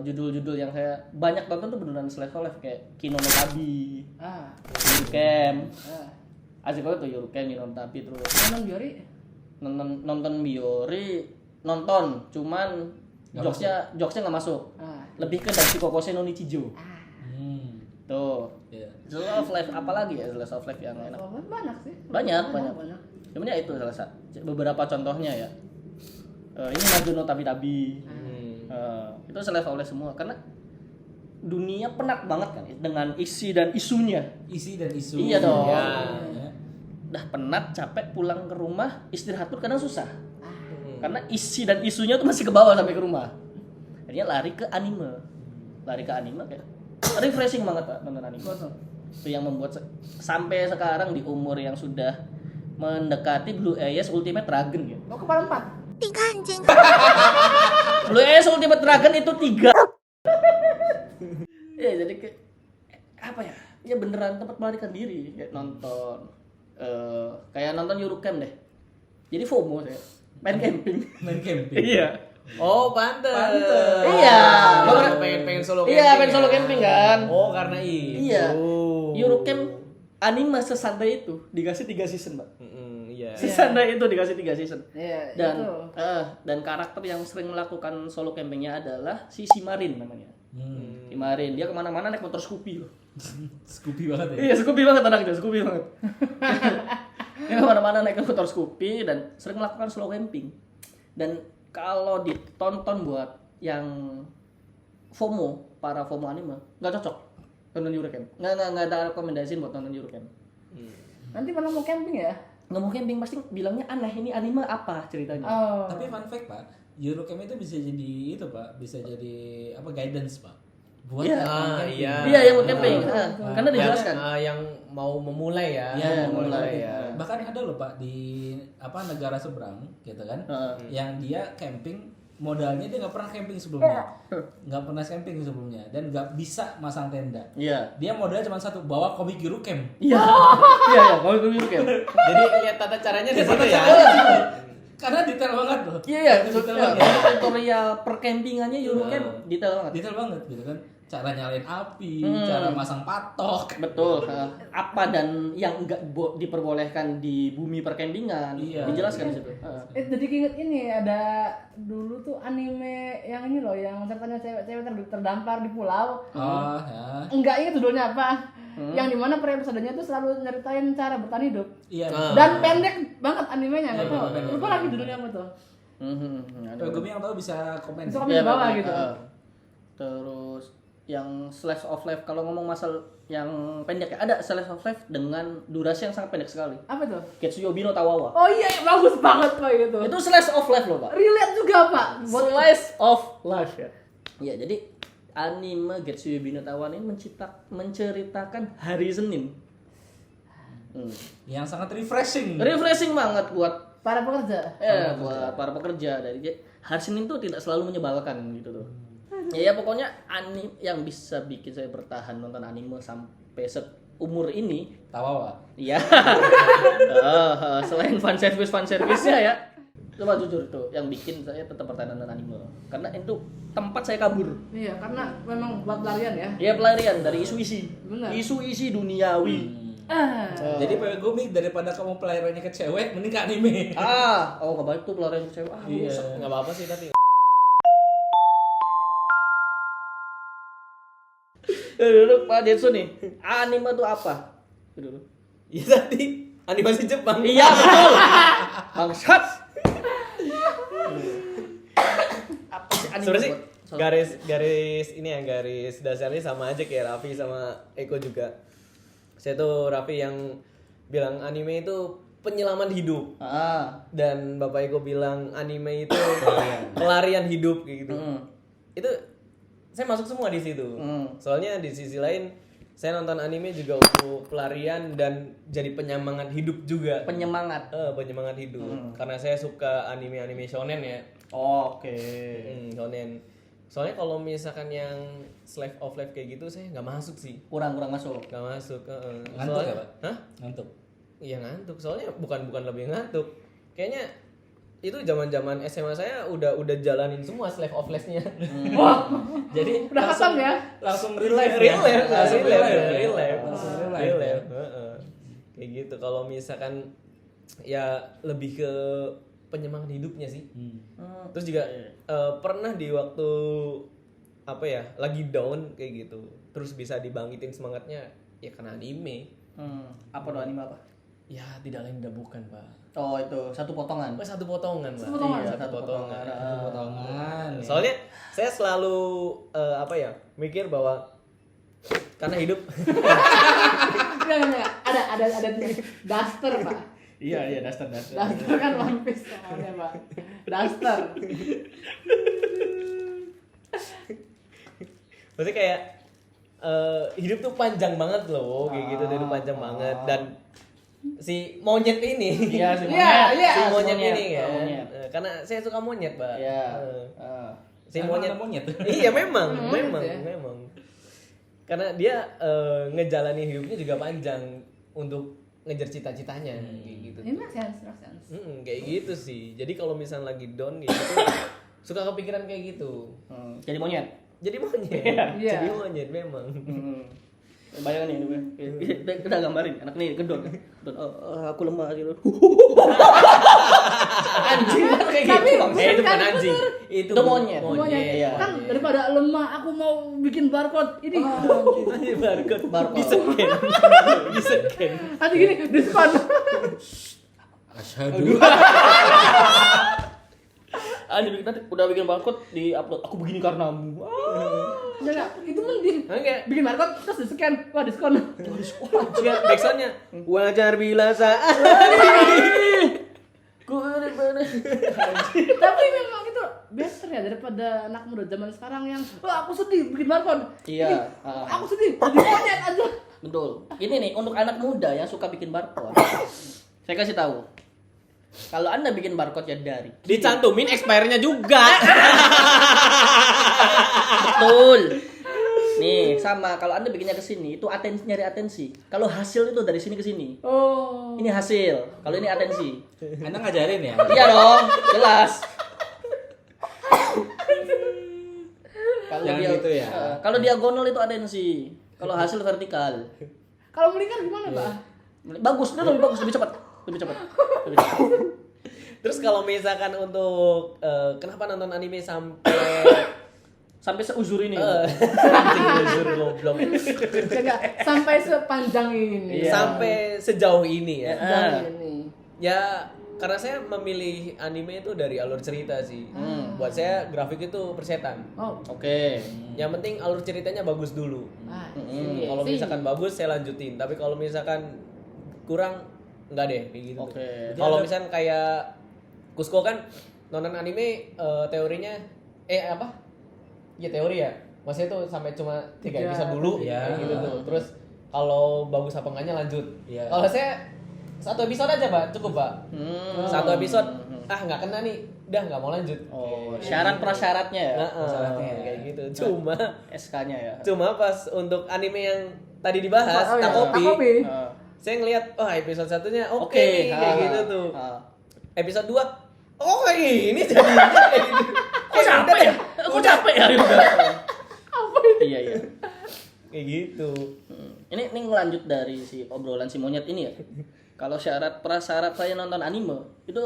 judul-judul yang saya banyak tonton tuh beneran slice of life kayak Kino no Tabi, Yurukem. Asik banget tuh Yurukem, Kino no Tabi terus. Nonton Biori. Nonton Biori, cuman jokesnya nggak masuk. Lebih ke Dashi Kokose no Nichijou. Tuh. Iya. Slice of life apalagi ya slice of life yang enak. Banyak sih. Banyak. Sebenarnya itu beberapa contohnya ya. Ini Naruto no Tabi-Tabi. Itu slice of life semua karena dunia penat banget kan dengan isi dan isunya. Isi dan isu. Iya dong. Ya. Udah penat, capek pulang ke rumah, istirahat pun kadang susah. Karena isi dan isunya tuh masih ke bawah sampai ke rumah. Akhirnya lari ke anime kayak refreshing banget Pak nonton anime. Itu yang membuat sampai sekarang di umur yang sudah mendekati Blue Eyes Ultimate Dragon ya. Mau ke part 4. 3 anjing. Blue Eyes Ultimate Dragon itu 3. Ya jadi apa ya? Ya beneran tempat melarikan diri kayak nonton kayak nonton Eurocamp deh. Jadi FOMO saya. Main camping. Iya. Oh, pantes. Iya. Pengen solo camping. Iya, pengen solo camping kan. Oh, karena itu. Iya. Eurocamp anime sesantai itu dikasih 3 season, Mbak. Iya. Sesantai itu dikasih 3 season. Iya, Dan itu. dan karakter yang sering melakukan solo campingnya adalah si Shimarin namanya. Shimarin dia kemana-mana naik motor Scoopy loh. Scoopy banget ya. Iya, Scoopy banget anaknya, Scoopy banget. Dia kemana-mana naik motor Scoopy dan sering melakukan solo camping. Dan kalau ditonton buat yang FOMO, para FOMO anime, nggak cocok tonton Eurocamp. Nggak ada rekomendasiin buat tonton Eurocamp. Nanti mana mau camping ya? Nggak mau camping pasti bilangnya aneh, ini anime apa ceritanya. Tapi fun fact Pak, Eurocamp itu bisa jadi itu Pak, bisa jadi apa guidance Pak. Buat Iya. yang camping. Iya, yang buat camping. Karena dijelaskan. Yang mau memulai ya. Iya, memulai ya. Bahkan ada loh Pak di negara seberang gitu kan, yang dia camping modalnya dia nggak pernah camping sebelumnya, dan nggak bisa masang tenda. Iya. Dia modalnya cuma satu, bawa komik Eurocamp. Iya. Iya, mau ikut Eurocamp. Jadi lihat tata caranya di situ ya. Karena detail banget loh. Iya, tutorial percampingannya Eurocamp detail banget. Detail banget gitu kan. Cara nyalain api, cara masang patok. Betul. Apa dan yang enggak diperbolehkan di bumi percampingan dijelaskan di situ. Jadi inget ini ada dulu tuh anime yang ini loh, yang ceritanya cewek-cewek terdampar di pulau. Oh, ya. Enggak inget judulnya apa. Yang dimana per episodenya tuh selalu nyeritain cara bertahan hidup. Iya. Dan pendek banget animenya, nggak tahu. Lupa lagi judulnya apa tuh. Gumi yang tahu bisa komen. Bisa komen di bawah gitu. Terus yang slice of life, kalau ngomong masalah yang pendek ya, ada slice of life dengan durasi yang sangat pendek sekali. Apa tuh? Ketsuyobi no Tawawa. Oh iya, bagus banget Pak itu. Itu slice of life loh, Pak. Relate juga Pak. Slice of life ya. Iya, jadi anime Getsuyobi no Tawawa ini menceritakan hari Senin. Yang sangat refreshing. Refreshing banget buat Para pekerja. buat para pekerja. Dari hari Senin tuh tidak selalu menyebalkan gitu tuh. Ya pokoknya anime yang bisa bikin saya bertahan nonton anime sampai umur ini. Tawawa. Iya. Selain fan service-nya ya. Coba jujur tuh yang bikin saya tetap bertahan nonton anime. Karena itu tempat saya kabur. Iya, karena memang buat pelarian ya. Iya, pelarian dari isu-isi. Benar. Isu-isi duniawi. Jadi Pak Gumi, daripada kamu pelariannya ke cewek, mending ke anime. Enggak baik tuh pelarian ke cewek. Iya. Enggak apa-apa sih tapi. Dulu Pak Jetsu nih, anime tuh apa? Dulu. Ya tadi animasi Jepang. Iya betul. Bangsat. Apa sih anime? Sebenarnya sih buat- garis ini ya, garis dasarnya sama aja kayak Raffi sama Eko juga. Saya tuh Raffi yang bilang anime itu penyelaman hidup, dan Bapak Eko bilang anime itu pelarian hidup kayak gitu. Itu saya masuk semua di situ. Soalnya di sisi lain saya nonton anime juga untuk pelarian dan jadi penyemangat hidup juga. penyemangat. Penyemangat hidup. Karena saya suka anime-anime shonen ya. Oke. Shonen. Soalnya kalau misalkan yang slice of life kayak gitu saya nggak masuk sih. Kurang masuk. Nggak masuk. Ngantuk ya, Pak? Hah? Ngantuk. Iya ngantuk. Soalnya bukan lebih ngantuk. Kayaknya itu zaman-zaman SMA saya udah jalanin semua slave of life-nya. Jadi Udah khatam ya? langsung real life. Langsung real life. Langsung real life. Real life. Kayak gitu. Kalau misalkan ya lebih ke penyemangat hidupnya sih. Terus juga pernah di waktu apa ya lagi down kayak gitu, terus bisa dibangkitin semangatnya ya karena anime. Apa tuh anime apa? Ya tidak lain tidak bukan, Pak. Oh itu satu potongan. Satu potongan, Pak. Satu potongan? Iya, Satu satu potongan. Potongan. Soalnya saya selalu apa ya mikir bahwa karena hidup Enggak. Ada Duster, Pak. Iya Duster. Duster kan One Piece namanya, Pak. Duster. maksudnya kayak hidup tuh panjang banget loh kayak gitu, hidup panjang banget. Dan si monyet ini Iya si Iya, monyet. iya. si monyet ini ya Monyet. karena saya suka monyet, Pak. Iya. Si Emang monyet ada monyet. iya memang ya? karena dia ngejalanin hidupnya juga panjang untuk ngejar cita-citanya kayak gitu. Ini make sense. Kayak gitu sih. Jadi kalau misalnya lagi down gitu suka kepikiran kayak gitu. Jadi monyet. Jadi monyet. Iya. Jadi monyet memang. Bayangin nih, kita gambarin anak nih gedon. Aku lemah gitu. Anjing kan kayak Tapi gitu. Itu bukan kan anjing. Itu monyet. Monyet. Iya. Kan daripada lemah aku mau bikin barcode ini. Anjing barcode. Di-scan. Di-scan. Nanti gini diskon. Asyhadu. Anjing nanti udah bikin barcode di upload. Aku begini karenamu. Enggak, itu mending. Enggak. Bikin barcode terus di scan. Wah, diskon. Dia backsoundnya wajar bila saat. Tapi memang itu better ya daripada anak muda zaman sekarang yang wah aku sedih bikin barcode. Iya. Aku sedih jadi monyet aja. Betul. Ini nih untuk anak muda yang suka bikin barcode. Saya kasih tahu. Kalau Anda bikin barcode ya dari Dicantumin expire-nya juga. betul. Nih, sama kalau Anda bikinnya ke sini itu atensi, nyari atensi. Kalau hasil itu dari sini ke sini. Oh. Ini hasil. Kalau ini atensi. Anda ngajarin ya? Iya dong, jelas. Kalau Jangan dia gitu ya. Kalau diagonal itu atensi. Kalau hasil vertikal. Kalau melingkar gimana, Pak? Bagus, dia lebih bagus, lebih cepat. Lebih cepat. Lebih cepat. Terus kalau misalkan untuk kenapa nonton anime sampai Sampai seuzur ini. anjing buzur goblok. Enggak sampai sepanjang ini. Iya. Sampai sejauh ini ya. Panjang ini. Ya karena saya memilih anime itu dari alur cerita sih. Buat saya grafik itu persetan. Oh. Oke. Yang penting alur ceritanya bagus dulu. Ah, Kalau misalkan bagus saya lanjutin, tapi kalau misalkan kurang enggak deh kayak gitu. Oke. Kalau misalkan kayak Kusko kan nonton anime teorinya apa? Ya teori ya. Maksudnya tuh sampai cuma 3 episode dulu Iya. kayak gitu tuh. Terus kalau bagus apa enggaknya lanjut. Iya. Kalau saya 1 episode aja, Pak. Cukup, Pak. 1 episode nggak kena nih. Udah nggak mau lanjut. Oh, syarat prasyaratnya ya. Prasyaratnya kayak gitu. Cuma SK-nya ya. pas untuk anime yang tadi dibahas, Oh, iya. Takopi, Takopi. saya ngelihat episode satunya oke Oke, nih, kayak gitu tuh. Episode 2 ini jadinya kayak gitu. Kok capek ya? Kok capek ya? Iya, iya. Kayak gitu. Ini ngelanjut dari si obrolan si monyet ini ya. Kalau syarat prasyarat saya nonton anime itu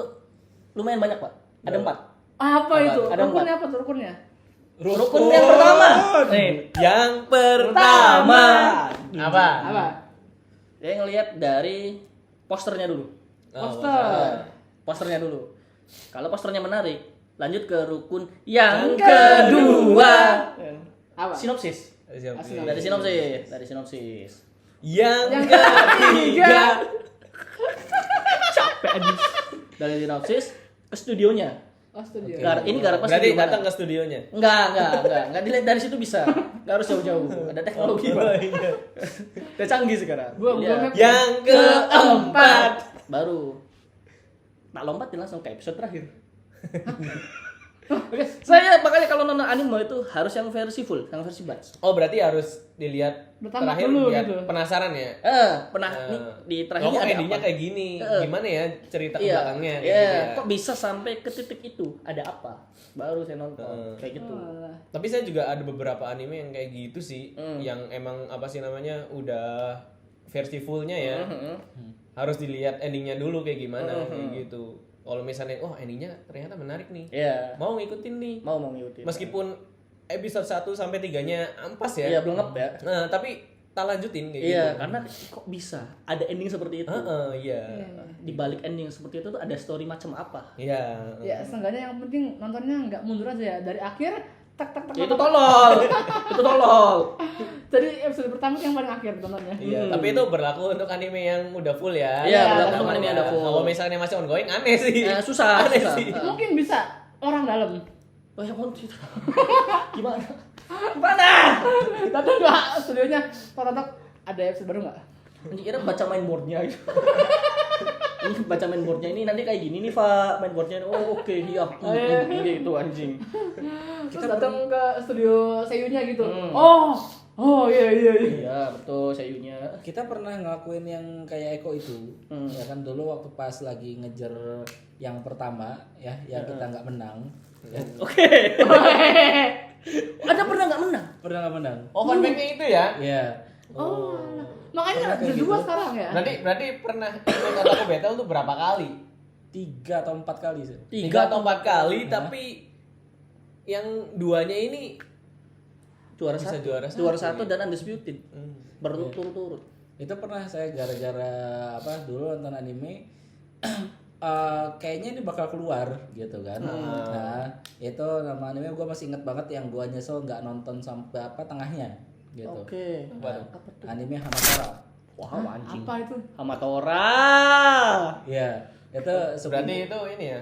lumayan banyak, Pak. Ada 4. Apa itu? Ada Rukunnya apa tuh rukunnya? Rukun yang pertama. Nih, Yang pertama apa? Apa? saya ngelihat dari posternya dulu. Posternya dulu. Kalau posternya menarik, lanjut ke rukun yang kedua. Apa? Sinopsis. Dari sinopsis. Yang ketiga. Capek anjing. Dari sinopsis ke studionya. Oh, studio. Ini garap Berarti studio datang mana? ke studionya. Enggak dilihat dari situ bisa. Enggak harus jauh-jauh. Ada teknologi, Pak. Udah canggih sekarang. Gua Lihat. Yang keempat. Baru tak lompat langsung ke episode terakhir. Oke, saya makanya kalau nonton anime itu harus yang versi full, yang versi batch. Oh, berarti harus dilihat Bertamat terakhir dulu biar gitu. penasaran ya. Nih di terakhir Kok ini ada endingnya apa? kayak gini? Gimana ya cerita ke Iya, belakangnya kayak iya. gitu ya. Kok bisa sampai ke titik itu? Ada apa? Baru saya nonton kayak gitu. Tapi saya juga ada beberapa anime yang kayak gitu sih, yang emang apa sih namanya udah versi fullnya ya. Harus dilihat endingnya dulu kayak gimana kayak gitu. Kalau misalnya endingnya ternyata menarik nih. Iya. Mau ngikutin nih. Mau ngikutin. Meskipun episode 1 sampai 3-nya ampas ya. Iya, belum ya. Nah, tapi tak lanjutin kayak gitu. Iya, karena kok bisa ada ending seperti itu. Iya. Di balik ending seperti itu tuh ada story macam apa? Iya. Ya, seenggaknya yang penting nontonnya nggak mundur aja ya. Dari akhir tak. Ya, itu tolol. Itu tolol. Jadi episode pertama yang paling akhir nontonnya. Iya, tapi itu berlaku untuk anime yang udah full ya. Iya, berlaku untuk anime yang udah full. Kalau misalnya masih ongoing aneh sih. Susah. sih. Mungkin bisa orang dalam. Banyak banget itu. Gimana? Datang nggak studionya, tok ada episode baru nggak? Anjing kira baca main boardnya gitu. Ini baca main boardnya ini nanti kayak gini nih Pak, main boardnya. Oh oke, iya. Gitu anjing. Terus datang ke studio seiyunya gitu. Hmm. Oh iya. Iya betul sayunya. Kita pernah ngelakuin yang kayak Eko itu, ya kan dulu waktu pas lagi ngejar yang pertama ya, yang kita nggak menang. Ya. Oke. Ada pernah nggak menang? Pernah nggak menang? Oh, fanbase-nya itu ya. Iya. Oh, makanya Pernah kayak ada dua gitu. sekarang ya. Berarti pernah ikut Otaku Battle tuh berapa kali? 3 atau 4 kali sih. 3 atau 4 kali, tapi yang duanya ini Juara bisa satu. juara Juara satu, satu dan undisputed. Berturut-turut. Itu pernah saya gara-gara dulu nonton anime kayaknya ini bakal keluar gitu kan. Nah, itu nama anime gue masih inget banget yang gue nyesel nggak nonton sampai tengahnya gitu. Oke. Nah, anime Hamatora. Wow, anjing. Apa itu? Hamatora. Iya, itu berarti itu ini ya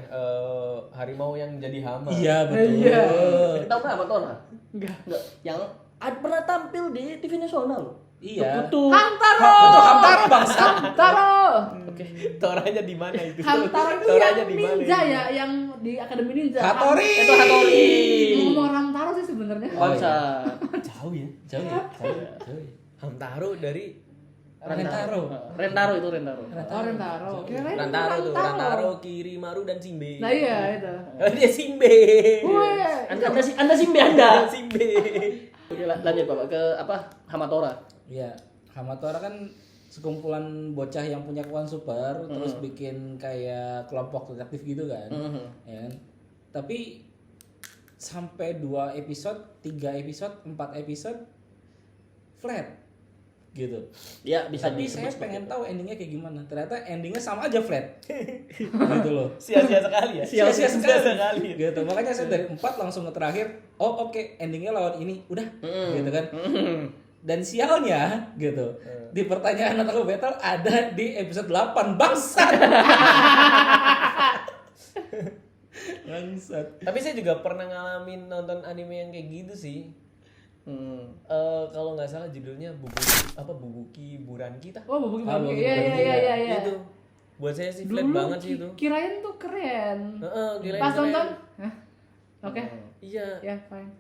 harimau yang jadi hama. Iya betul. Iya. Tahu nggak Hamatora? Enggak. Yang pernah tampil di TV nasional. Iya. Betul. Hamtaro. Hamtaro bangsa. Hamtaro. Oke. Toranya di mana itu? Hamtaro itu Toranya yang di mana? ninja ya, yang di Akademi Ninja. Hattori. Itu Hattori. Ngomong Hamtaro sih sebenarnya. Konsep. Jauh ya. Jauh ya. Hamtaro dari Rentaro. Rentaro itu Rentaro. Oh, Rentaro. Kirain Rantaro tuh, Rantaro, Kirimaru dan Simbe. Nah iya itu. Oh, dia Simbe. Wih. Anda Simbe Anda. Simbe. Oke, lanjut Bapak ke apa? Hamatora. Iya, Hamatora kan sekumpulan bocah yang punya kekuatan super terus bikin kayak kelompok detektif gitu kan. Ya kan? Tapi sampai 2 episode, 3 episode, 4 episode flat gitu. Ya, bisa Tapi disebut saya pengen tahu endingnya kayak gimana. Ternyata endingnya sama aja flat. Gitu loh. Sia-sia sekali ya. Sia-sia sekali. Gitu. Makanya saya dari 4 langsung ke terakhir. Oh oke, endingnya lawan ini. Udah. Gitu kan. Dan sialnya gitu. Di pertanyaan Otaku Battle ada di episode 8. Bangsat. Bangsat. Tapi saya juga pernah ngalamin nonton anime yang kayak gitu sih. Kalau nggak salah judulnya Bubuki Buranki tah. Oh, Bubuki Ah, Bubuki. Bubuki Iya Buranki, iya iya iya. Itu buat saya sih flat Dulu banget sih itu. kirain tuh keren. Kirain Pas keren. nonton, hah? Oke. Iya. Ya, fine.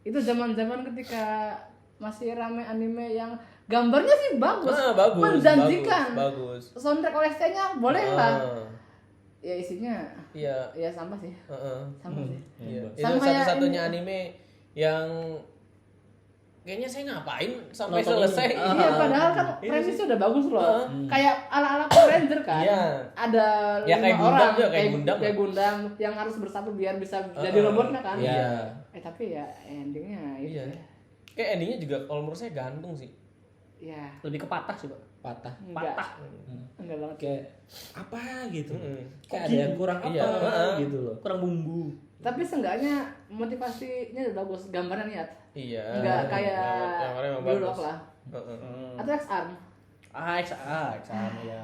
Itu zaman-zaman ketika masih rame anime yang gambarnya sih bagus. Bagus. Menjanjikan. Bagus. Soundtrack OST-nya boleh lah. Ya isinya Iya. ya sama sih. Sama sih. Iya. Itu Sama kayak satu-satunya ini. anime yang kayaknya saya ngapain sampai Nonton selesai. ini. Iya, padahal kan Itu premisnya sih. udah bagus loh. Kayak ala-ala Power Ranger kan. Iya. Ada Ya, 5 kayak Gundam orang juga, kayak Gundam kayak lah. Gundam yang harus bersatu biar bisa jadi robotnya kan. Iya. Tapi ya endingnya itu. Iya. Ya. Kayak endingnya juga kalau menurut saya gantung sih. Ya. Lebih ke patah sih, Pak. patah. Enggak banget. Kayak apa gitu. Kayak ada Kok yang kurang apa Iya. gitu loh. Kurang bumbu. Tapi seenggaknya motivasinya udah bagus, gambarnya niat. Iya. Enggak kayak yang orang memang Blue bagus. Lock lah. Hmm. Atau X-Arm. XAM ya.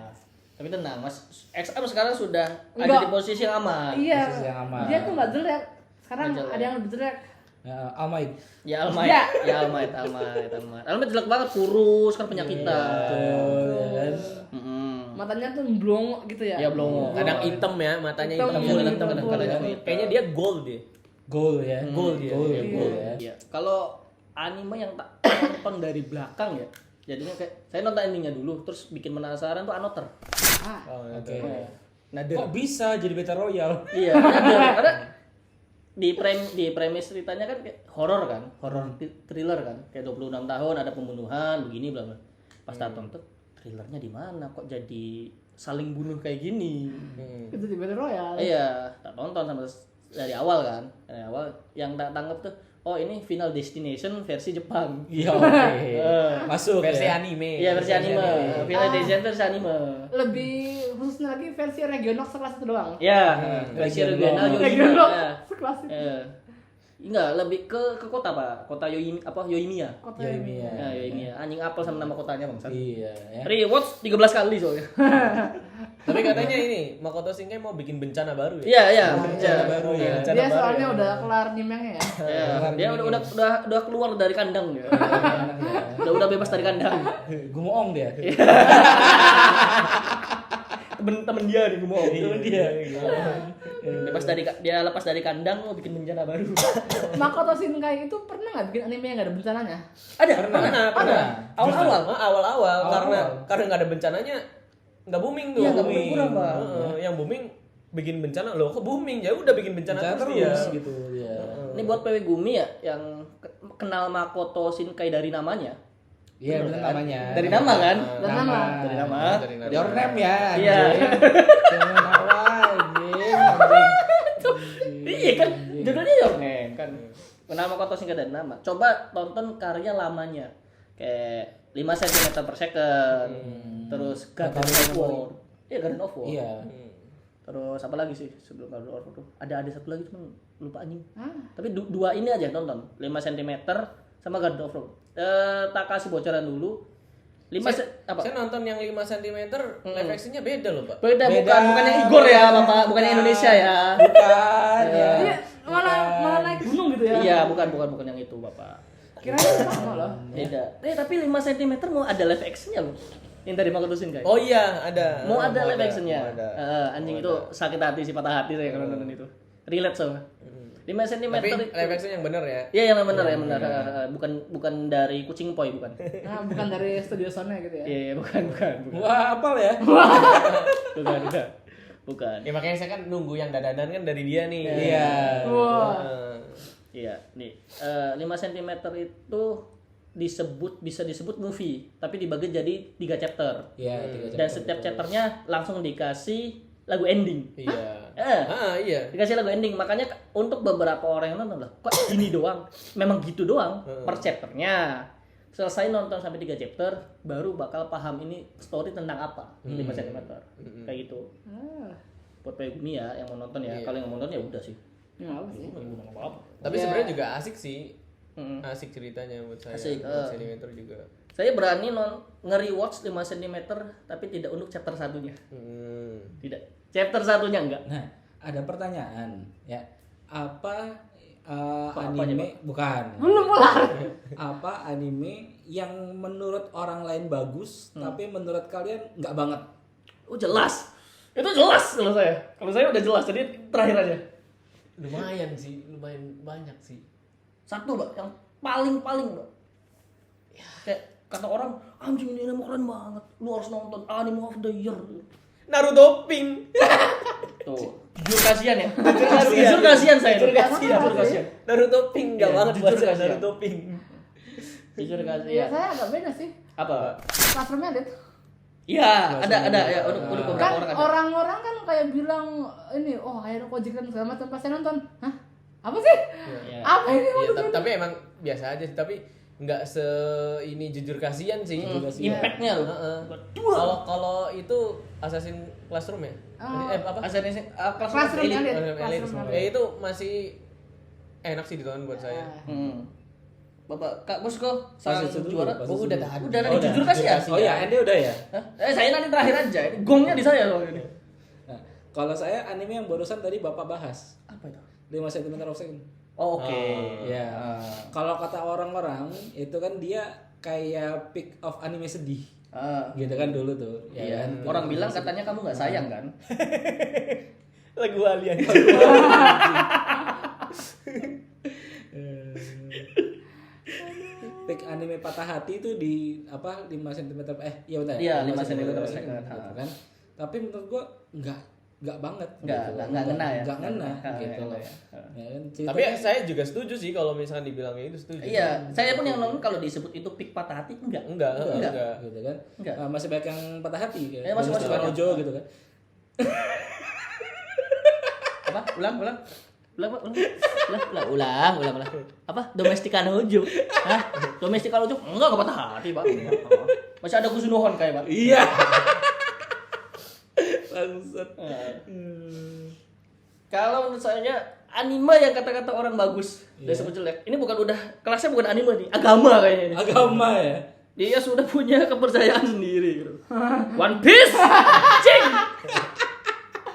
Tapi tenang, Mas. XAM sekarang sudah ada Enggak. di posisi yang aman. Iya. Posisi yang aman. Dia tuh enggak jelek. Sekarang Nggak jelek. ada yang lebih jelek. Ya, Almaid. Ya Almight. Ya. Ya Almight. Almight jelek banget, kurus kan penyakitan. Betul, ya kan? Mm-mm. Matanya tuh blongo gitu ya. Ya blongo. Kadang hitam ya, matanya Hitam, hitam. iya, Full hitam, hitam. full, kadang-kadang ya. hitam. Kayaknya dia gold deh. Goal ya. Goal dia. Goal, Iya. goal ya. Iya. Kalau anime yang tak nonton dari belakang ya, jadinya kayak saya nonton endingnya dulu, terus bikin penasaran tuh Another. Ah. Oh, Oke. Nader. Kok bisa jadi Battle Royale? Iya, Nader. Karena di premis ceritanya kan kayak horor kan, horor thriller kan, kayak 26 tahun ada pembunuhan begini bla bla. Pas tak tonton thrillernya di mana kok jadi saling bunuh kayak gini. Itu di Battle Royale. Iya, tak tonton sama dari awal kan. Dari awal yang tak tanggap tuh, oh ini Final Destination versi Jepang. Iya, oke. Masuk Versi ya. anime. Iya, versi anime. Final Destination versi anime. Lebih khususnya lagi versi Regionox sekelas itu doang. Ya, versi regional Yoimiya. Regionox Ya. sekelas itu. Enggak, lebih ke kota Pak. Kota Yoimiya. Kota Yoimiya. Ya, Yoimiya. Anjing apel sama nama kotanya, Bang. Iya, ya. Rewatch 13 kali soalnya. Tapi katanya ini Makoto Shinkai mau bikin bencana baru ya. Iya, iya. Bencana baru ya. Bencana Dia baru soalnya ya. udah kelar nimengnya ya. Ya, dia udah keluar dari kandang ya. Udah bebas dari kandang. Gumoong dia. Temen dia nih mau. Temen dia. Dia lepas dari kandang mau bikin bencana baru. Makoto Shinkai itu pernah nggak bikin anime yang nggak ada bencananya? Pernah. Awal-awal. Awal-awal karena nggak ada bencananya nggak booming tuh. Iya, nggak booming kurang, Pak. Yang booming bikin bencana loh, kok booming ya udah bikin bencana Bencana terus dia. terus gitu ya. Ini buat PW Gumi ya yang kenal Makoto Shinkai dari namanya. Iya, benar namanya. Dari nama kan? Dari nama. Dari nama. Your name ya. Iya. Jangan awal, anjing. Iya kan, judulnya Your Name kan. Kenal Makoto Shinkai dari nama. Coba tonton karya lamanya. Kayak 5 cm per second. Terus Garden of War. Iya, Garden of War. Iya. Terus apa lagi sih sebelum Garden of War tuh? Ada satu lagi cuman lupa anjing. Ah. Tapi dua ini aja tonton. 5 cm sama Garden of War. Tak kasih bocoran dulu. 5 apa? Saya nonton yang 5 cm live action-nya beda loh, Pak. Beda, Beda. bukan yang Igor ya, Bapak, bukan yang Indonesia ya. Bukan ya. Iya, malah naik gunung gitu ya. Iya, bukan yang itu, Bapak. Kirain sama loh. Beda. Tapi 5 cm mau ada live action-nya loh. Yang dari Makoto Shinkai. Oh iya, ada. Mau ada live action-nya. Mau ada. Anjing itu sakit hati sih, patah hati saya kalau nonton itu. Relate soalnya. 5 cm Tapi itu. live action yang bener ya. Iya, yang benar, yang benar. Bukan dari Kucing Poi, bukan. Nah, bukan dari studio Sony gitu ya. Iya, bukan. Wah, apal ya? Bukan. Ya makanya saya kan nunggu yang dadanan kan dari dia nih. Iya. Wah. Iya, nih 5 cm itu bisa disebut movie, tapi dibagi jadi 3 chapter. Iya, Dan setiap chapternya langsung dikasih lagu ending. Iya. Iya. Dikasih lagu ending. Makanya untuk beberapa orang yang nonton lah, kok gini doang? Memang gitu doang per chapternya. Selesai nonton sampai 3 chapter, baru bakal paham ini story tentang apa. 5 cm. Kayak gitu. Buat Pegumi ya yang mau nonton ya. Iya. Kalau yang mau nonton ya udah sih. Nggak apa sih. Apa-apa. Tapi Iya. sebenarnya juga asik sih. Mm. Asik ceritanya buat saya. Asik, 5 cm juga. Saya berani nge-rewatch 5 cm tapi tidak untuk chapter satunya. Tidak. Chapter satunya enggak. Nah, ada pertanyaan ya. Apa Apa anime aja, Pak? bukan? Belum mulai. Apa anime yang menurut orang lain bagus tapi menurut kalian nggak banget? Oh jelas. Itu jelas kalau saya. Kalau saya udah jelas. Jadi terakhir aja. Lumayan sih, lumayan banyak sih. Satu, Mbak, yang paling-paling, Mbak. Ya, kayak kata orang, anjing ini anime keren banget. Lu harus nonton anime of the year. Naruto Pink. Tuh. Jujur kasihan ya. kasihan. Jujur kasihan saya. Jujur kasihan. Jujur kasihan. Naruto Pink enggak Iya, banget jujur buat saya kasihan. Naruto Pink. Jujur Ya kasihan. saya agak beda sih. Apa? Classroom Edit. Iya, ada ya. Udah beberapa Kan orang ada. orang-orang kan kayak bilang ini, oh Hayao Koji kan segala macam pas saya nonton. Hah? Apa sih? Iya. Apa ini? Iya, tapi emang biasa aja sih. Tapi nggak se ini jujur kasihan sih. Impact-nya loh. Kalau itu Assassin's Classroom ya? Apa? Assassin's Classroom Elite. Elite. Classroom Elite. Itu masih enak sih ditonton buat saya. Bapak Kak Bosko sang Pas itu juara. dulu, pas itu Udah dulu. ada jujur kasih ya? Oh iya, Ende udah ya. Hah? Saya nanti terakhir aja. Ini gongnya di saya loh ini. Nah, kalau saya anime yang barusan tadi Bapak bahas, Apa itu? 5 cm of Second. Oh, oke. Ya. Kalau kata orang-orang itu kan dia kayak peak of anime sedih. Gitu kan dulu tuh. Ya Iya. kan? Orang bilang katanya kamu nggak sayang kan? Lagu Alien. Peak anime patah hati itu di apa 5 cm iya benar. Iya, 5 5 cm per second, second. gitu kan. Tapi menurut gua enggak banget Nggak ngena ya? Enggak ngena Nggak gitu ngena loh. ya. Ya kan Tapi saya juga setuju sih kalau misalnya dibilangnya itu setuju. Iya, saya pun yang nonton kalau disebut itu peak patah hati enggak. Enggak. gitu kan. Enggak. Nah, masih banyak yang patah hati kayak Masih banyak. Ojo gitu kan. Apa? Ulang. Apa? Domestikano Ojo. Hah? Domestikano Ojo? Enggak patah hati, Pak. Masih ada Kusunohon kayak, Pak. Iya. Bangsat. Kalau menurut saya anime yang kata-kata orang bagus dan sebut jelek. Ini udah kelasnya bukan anime nih, agama kayaknya ini. Agama ya. Dia sudah punya kepercayaan sendiri gitu. One Piece. Cing.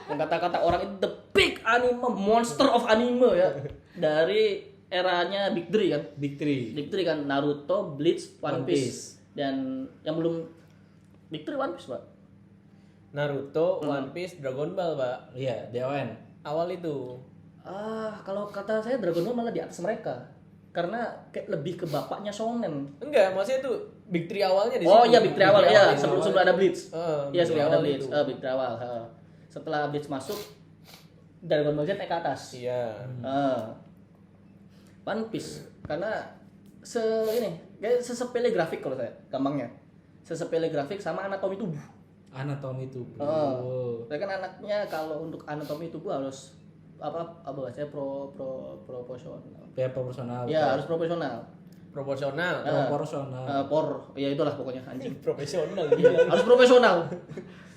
Yang kata-kata orang itu the big anime, monster of anime ya. Dari eranya Big Three kan. Big Three. Big Three kan Naruto, Bleach, One One Piece. Dan yang belum Big Three One Piece, Pak. Naruto, One Piece, Dragon Ball, Pak. Iya, DON. Awal itu. Kalau kata saya Dragon Ball malah di atas mereka. Karena kayak lebih ke bapaknya shonen. Enggak, maksudnya itu Big Three awalnya di Oh situ. iya Big Three awal ya, awal. sebelum ada Bleach. Iya, Big Three sebelum ada awal Bleach. itu. Big Three awal. Setelah Bleach masuk Dragon Ball Z naik ke atas. Iya. One Piece karena kayak sesepele grafik kalau saya gampangnya. Sesepele grafik sama anatomi tubuh. Anatomi tubuh. Saya kan anaknya kalau untuk anatomi tubuh harus bahasanya proporsional. Ya proporsional. Ya, harus proporsional. Proporsional. Ya itulah pokoknya anjing. Profesional. Harus profesional.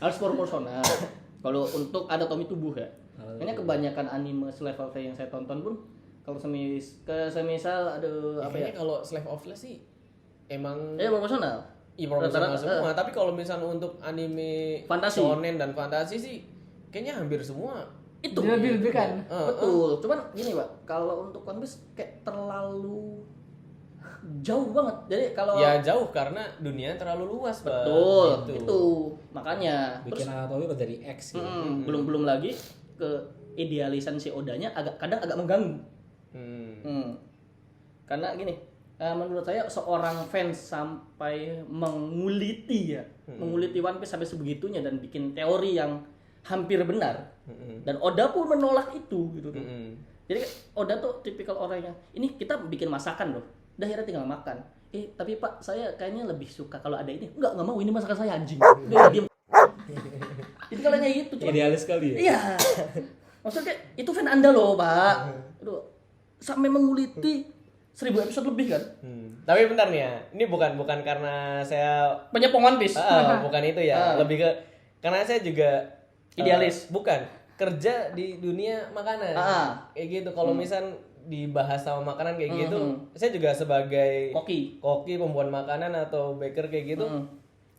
Harus proporsional. Kalau untuk anatomi tubuh ya. Kayaknya kebanyakan anime selevel yang saya tonton pun kalau semisal ada Kayaknya kalau Slave of Life sih emang proporsional. iya proporsional Rata-rata, semua. Tapi kalau misalnya untuk anime Fantasi. shonen dan fantasi sih kayaknya hampir semua. Itu Dilebih-lebihkan. betul. Cuman gini, Pak, kalau untuk One Piece kayak terlalu jauh banget. Jadi kalau Ya jauh karena dunia terlalu luas, Pak. betul Gitu. itu makanya Bikin anatomi dari X gitu. belum lagi ke idealisan si Odanya kadang agak mengganggu. Karena gini, menurut saya seorang fans sampai menguliti One Piece sampai sebegitunya dan bikin teori yang hampir benar. Dan Oda pun menolak itu gitu tuh. Jadi Oda tuh tipikal orang yang ini kita bikin masakan loh. Udah akhirnya tinggal makan. Tapi Pak, saya kayaknya lebih suka kalau ada ini. Enggak mau, ini masakan saya anjing. Udah diam. Jadi kalau kayak gitu cuma Idealis sekali ya. iya. Maksudnya itu fan Anda loh, Pak. Aduh, sampai menguliti 1000 episode lebih kan? Tapi bentar nih ya, ini bukan karena saya Penyepong One Piece. bukan itu ya, lebih ke karena saya juga Idealis. bukan kerja di dunia makanan. Kayak gitu. Kalau misal dibahas sama makanan kayak gitu, saya juga sebagai Koki. pembuat makanan atau baker kayak gitu.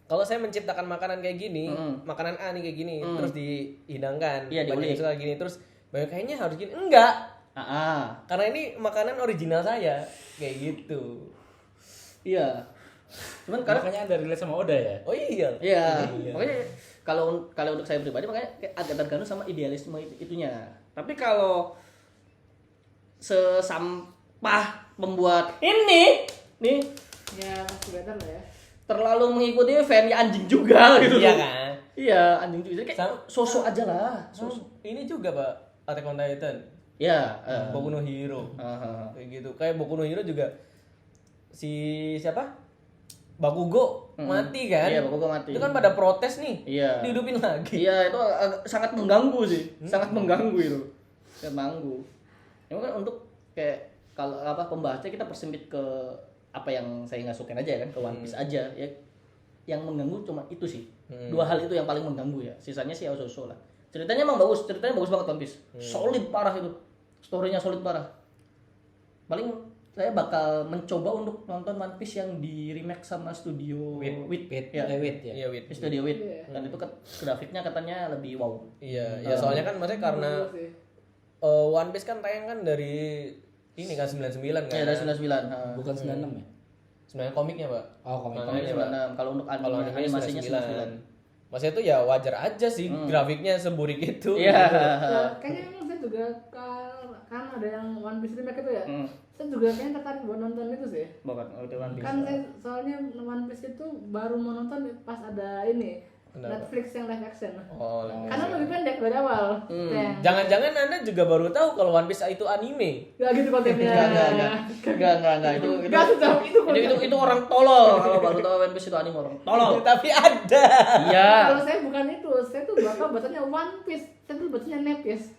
Kalau saya menciptakan makanan kayak gini, makanan A nih kayak gini, terus dihidangkan, Iya, banyak diulik. yang suka gini, terus banyak kayaknya harus gini. Enggak. Karena ini makanan original saya, kayak gitu. Iya. Cuman karena Makanya Anda relate sama Oda ya. Oh iya. iya, makanya kalau untuk saya pribadi makanya kayak agak tergantung sama idealisme itunya. Tapi kalau sesampah membuat ini nih Ya masih better lah ya. terlalu mengikuti fan ya anjing juga gitu. Iya kan? Iya, anjing juga. Jadi kayak sosok aja lah. Ini juga Pak, Attack on Titan. Ya, Boku no Hero. Kayak gitu. Kayak Boku no Hero juga si siapa? Bakugo mati kan? Iya, Bakugo mati. Itu kan pada protes nih. Iya. Dihidupin lagi. Iya, itu sangat mengganggu sih. Sangat mengganggu itu. Sangat mengganggu. Emang kan untuk kayak kalau pembahasnya kita persempit ke apa yang saya nggak sukain aja kan ke One Piece aja ya. Yang mengganggu cuma itu sih. Dua hal itu yang paling mengganggu ya. Sisanya sih so-so lah. Ceritanya emang bagus, ceritanya bagus banget One Piece. Solid parah itu. Story-nya solid parah. Paling saya bakal mencoba untuk nonton One Piece yang di remake sama studio Wit ya. Iya, Wit. Studio Wit. Dan itu grafiknya katanya lebih wow. Iya, ya soalnya kan maksudnya karena One Piece kan tayang kan dari ini kan 99 kan. Ya dari 99. Bukan 96 ya? Sebenarnya komiknya, Pak. Oh, komik. Makanya, Pak. Kalau untuk Kalau animasinya 99. Maksudnya itu ya wajar aja sih grafiknya seburik itu. Iya. Ya, kayaknya emang saya juga kan ada yang One Piece remake itu ya. Saya juga kayaknya tertarik buat nonton itu sih. Bukan One Piece. Kan saya soalnya One Piece itu baru mau nonton pas ada ini Netflix yang live action. Oh, Karena lebih pendek dari awal. jangan-jangan Anda juga baru tahu kalau One Piece itu anime. Gak gitu kontennya. Enggak. Itu orang tolol. Kalau baru tahu One Piece itu anime orang tolol. Tapi ada. Iya. Kalau saya bukan itu, saya tuh bakal bacanya One Piece, saya tuh bacanya Nepis.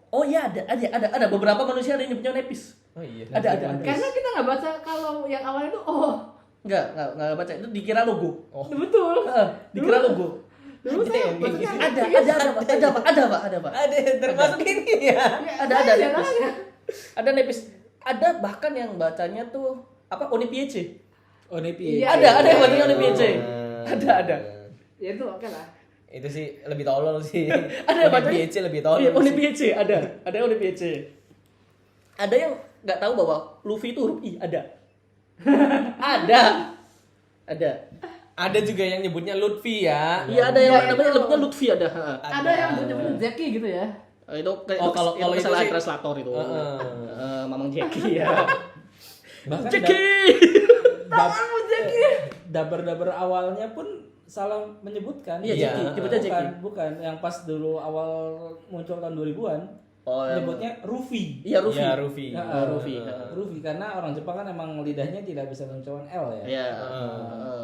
Oh iya ada beberapa manusia ada yang nyebutnya Nepis. Oh iya. Ada. Karena kita nggak baca kalau yang awalnya itu Enggak baca itu dikira logo. betul. Dikira logo. Dulu saya bacanya Ada Pak. Ada termasuk ini ya. Ada Nepis. Ada Nepis. Ada bahkan yang bacanya tuh apa Onipiece. Onipiece. Iya. Ada yang bacanya Onipiece. Ada. Ya itu oke lah. Itu sih lebih tolol sih. Ada Onipiece lebih tolol. Iya, sih. Onipiece ada Onipiece. Ada yang nggak tahu bahwa Luffy itu huruf I, ada. Ada juga yang nyebutnya Lutfi ya. Iya, ada yang namanya nyebutnya Lutfi ada. Ada yang nyebutnya Jackie gitu ya. Itu kalau itu salah sih- translator itu. Mamang Jackie ya. Bahkan Jackie. dabar awalnya pun salah menyebutkan. Iya, Jackie. Nyebutnya Jackie. Bukan, yang pas dulu awal muncul tahun 2000-an. Oh, Nyebutnya Ruffy. Iya, Luffy. Ya, Ruffy. Ruffy. Ruffy karena orang Jepang kan emang lidahnya tidak bisa mengucapkan L ya. Iya.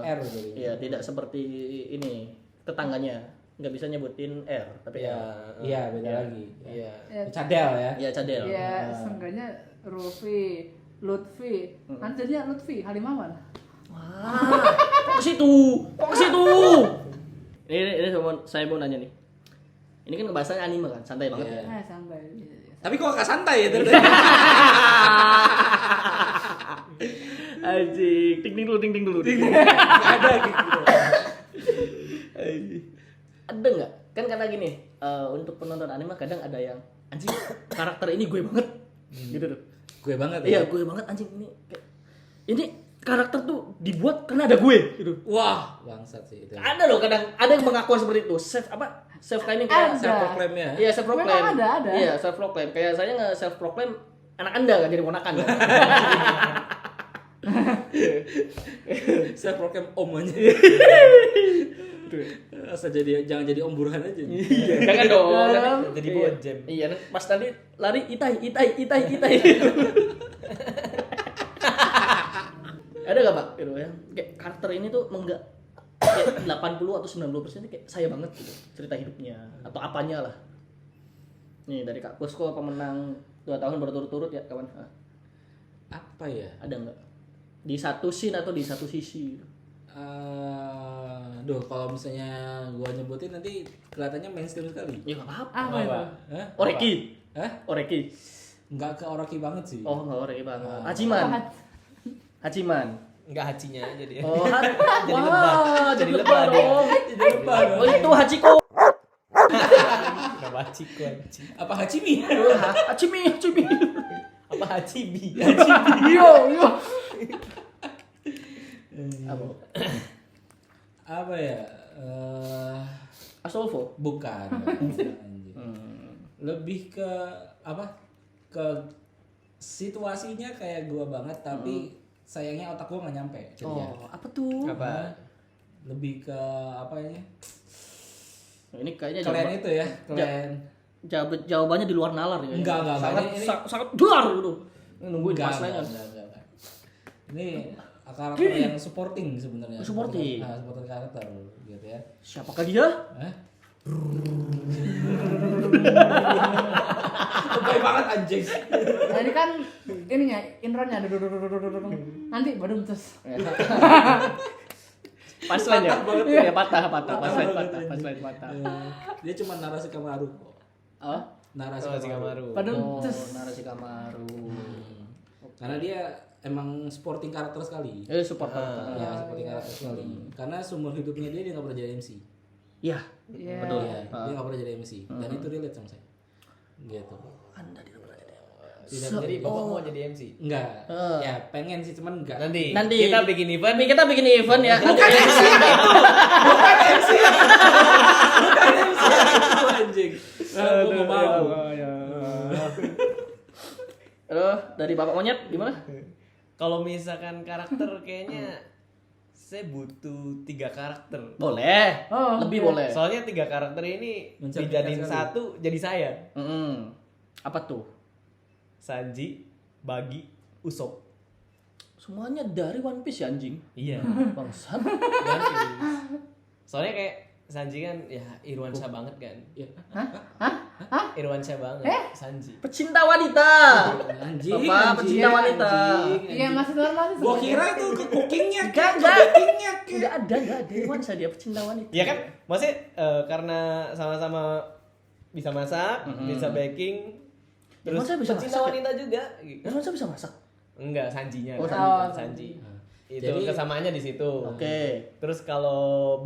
R jadi. Iya, tidak seperti ini tetangganya. Nggak bisa nyebutin R, tapi Iya, beda lagi. Iya. Cadel ya. Iya, cadel. Ya, seenggaknya Ruffy, Lutfi, nanti jadinya Lutfi, Halimawan. Wah, kok ke situ? Ini saya mau nanya nih. Ini kan bahasanya anime kan, santai banget ya. Sampai. Tapi kok gak santai ya terus? Anjing, ting dulu. Ada gitu. Ada nggak? Kan kata gini, untuk penonton anime kadang ada yang anjing karakter ini gue banget, gitu tuh. Gue banget Iya, ya. gue banget anjing ini karakter tuh dibuat karena ada gue, gitu. Wah, bangsat sih itu. Ada loh kadang ada yang mengaku seperti itu. Self claiming kayak Ada. Self proclaim ya. Iya, self proclaim. Memang ada. Iya, self proclaim. Kayak saya nggak self proclaim anak Anda kan jadi ponakan. Self proclaim om aja. Asal jangan jadi om burhan aja. Iya, jangan dong. Jadi bojem. Iya, pas tadi lari itai. Ada gak Pak? Gitu ya. Kayak karakter ini tuh enggak kayak 80 atau 90% kayak saya banget gitu cerita hidupnya atau apanya lah. Nih dari Kak Pusko pemenang 2 tahun berturut-turut ya kawan. Apa ya? Ada enggak? Di satu scene atau di satu sisi? Kalau misalnya gua nyebutin nanti kelihatannya mainstream sekali. Ya enggak apa-apa. Apa itu? Hah? Oreki. Hah? Oreki. Enggak ke Orochi banget sih. Oh, enggak Oreki banget. Oh. Hachiman. Enggak hajinya aja dia. Oh, Jadi lebah. jadi lebah dong. Jadi lupa. Oh, itu Hachiko. Kenapa Hachiko anjing? Apa Hachimi? Hachimi. Apa Hachibi? Yo. Apa ya? Astolfo. Bukan. Anjing. Lebih ke apa? Ke situasinya kayak gua banget tapi sayangnya otak gua nggak nyampe. Oh, apa tuh? Apa? Lebih ke apa ya? Ini kayaknya Kalian itu ya, kalian. jawabannya di luar nalar ya. Enggak. Sangat duar gitu. Nungguin Enggak, pas lainnya. enggak. Ini karakter yang supporting sebenarnya. Supporting. Supporting karakter gitu ya. Siapakah dia? Hah? Lebay banget anjing. Nah, ini kan ininya intronya nanti baru terus. Punchline ya? Patah banget Iya, patah. Punchline patah. Dia cuma narasi Kamaru. Oh, Narasi Oh, si Kamaru. Kamaru. Baru oh terus. narasi Kamaru. Karena dia emang sporting karakter sekali. Support Ya, sporting karakter sekali. Karena seumur hidupnya dia nggak pernah jadi MC. Iya. Iya. Betul. Iya, dia nggak pernah jadi MC. Dan itu relate sama saya. Gitu. Anda tidak pernah jadi. Jadi bapak mau jadi MC. Enggak. Ya, pengen sih cuman enggak. Nanti Kita bikin event ya. Itu anjing. Gua mau. Halo, dari Bapak Monyet gimana? Kalau misalkan karakter kayaknya saya butuh 3 karakter. Boleh. Oh, Lebih oke. boleh. Soalnya 3 karakter ini Mencerminkan dijadiin sekali. satu jadi saya. Apa tuh? Sanji, Bagi, Usopp. Semuanya dari One Piece ya anjing. Iya. Bangsat. Soalnya kayak Sanji kan ya Irwansyah banget kan. Ya. Irwansyah banget Sanji. Pecinta wanita. Anjing. Bapak pecinta wanita. Iya masih normal sih. Gua sebenarnya. kira itu ke cookingnya, Enggak. bakingnya. Enggak ada Irwansyah dia pecinta wanita. Ya kan, maksudnya karena sama-sama bisa masak, bisa baking, terus Irwansyah bisa pecinta masak ya? wanita juga. Irwansyah bisa masak. Enggak, Sanjinya. Oh, kan. Sanji. Sanji. Itu Jadi- kesamaannya di situ. Oke. Terus kalau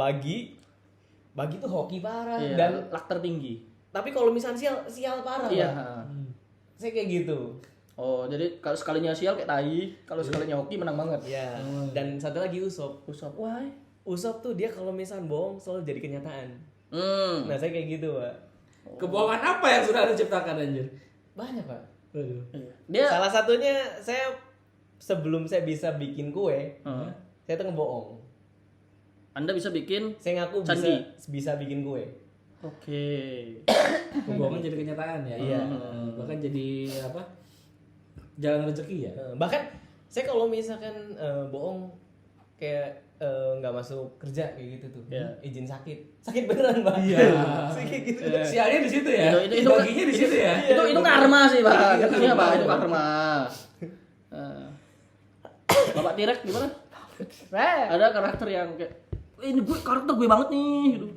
Bagi tuh hoki parah Iya, dan lak tertinggi. tapi kalau misalnya sial parah. Iya. Pak. Saya kayak gitu. Oh, jadi kalau sekalinya sial kayak tai, kalau sekalinya hoki menang banget. Ya, dan satu lagi Usopp. Usop, why? Usopp tuh dia kalau misalnya bohong selalu jadi kenyataan. Hmm. Nah, saya kayak gitu, Pak. Kebohongan apa yang sudah Anda ciptakan anjir? Banyak, Pak. Waduh. Dia Salah satunya saya sebelum saya bisa bikin kue, saya tuh ngebohong. Anda bisa bikin. Saya ngaku Candi. bisa bikin kue. Oke. Kebohongan jadi kenyataan ya. Iya. Bahkan jadi apa? Jalan rezeki ya. Bahkan saya kalau misalkan bohong kayak nggak masuk kerja kayak gitu tuh, Iya. izin sakit beneran, Pak. Iya. Saya kayak gitu. Sialnya di situ ya. Itu- Baginya di situ ya. Itu karma sih, Pak. Jatuhnya, Pak. Itu karma. Bapak Tirek gimana? Ada karakter yang kayak ini karakter gue banget nih gitu.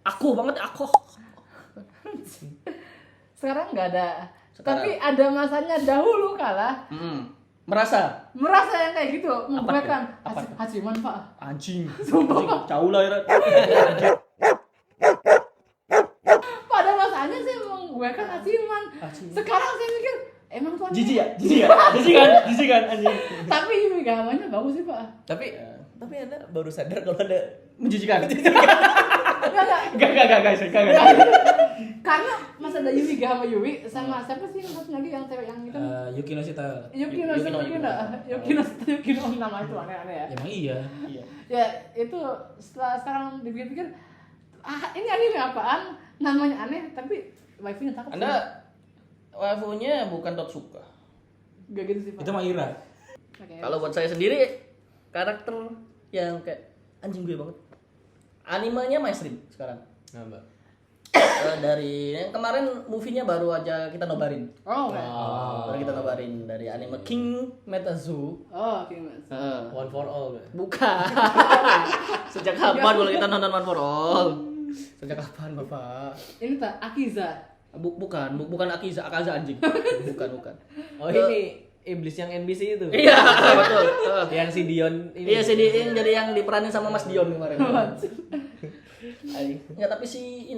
Aku banget aku. Sekarang nggak ada. Sekarang. Tapi ada masanya dahulu kala Merasa merasa yang kayak gitu membuahkan Apa tuh? Hachiman Pak. anjing. Jauh lah ya. Pada masanya saya membuahkan Hachiman. Sekarang saya mikir emang tuan. Jijik kan anjing. Tapi Yumi Gamanya bagus sih Pak. Tapi Anda baru sadar kalau ada Menjijikan. Enggak. Enggak. Karena masa ada Yumi Gama Yumi sama siapa sih yang satu lagi yang cewek yang itu? Yuki Noshita. Yuki no nama itu aneh-aneh ya. Emang iya. Ya itu sekarang dipikir-pikir ini anime apaan? Namanya aneh tapi wifi-nya cakep. Anda waifunya bukan Totsuka. Gak gitu sih Pak. Itu mah Ira. Oke. Kalau buat saya sendiri karakter yang kayak anjing gue banget. Animenya mainstream sekarang. Nah, Mbak. Dari yang kemarin movie-nya baru aja kita nobarin. Oh, Baru kita nobarin dari anime King Metazu. oke Mas. One for all, Mbak. Bukan. Sejak kapan kalau kita nonton One for All? Sejak kapan, Bapak? Ini tak Akiza. Bukan Akaza anjing. Bukan. Oh, ini iblis yang NBC itu. Iya, betul. Yang si Dion ini. Iya, si Dion jadi yang diperanin sama Mas Dion kemarin. Ya tapi si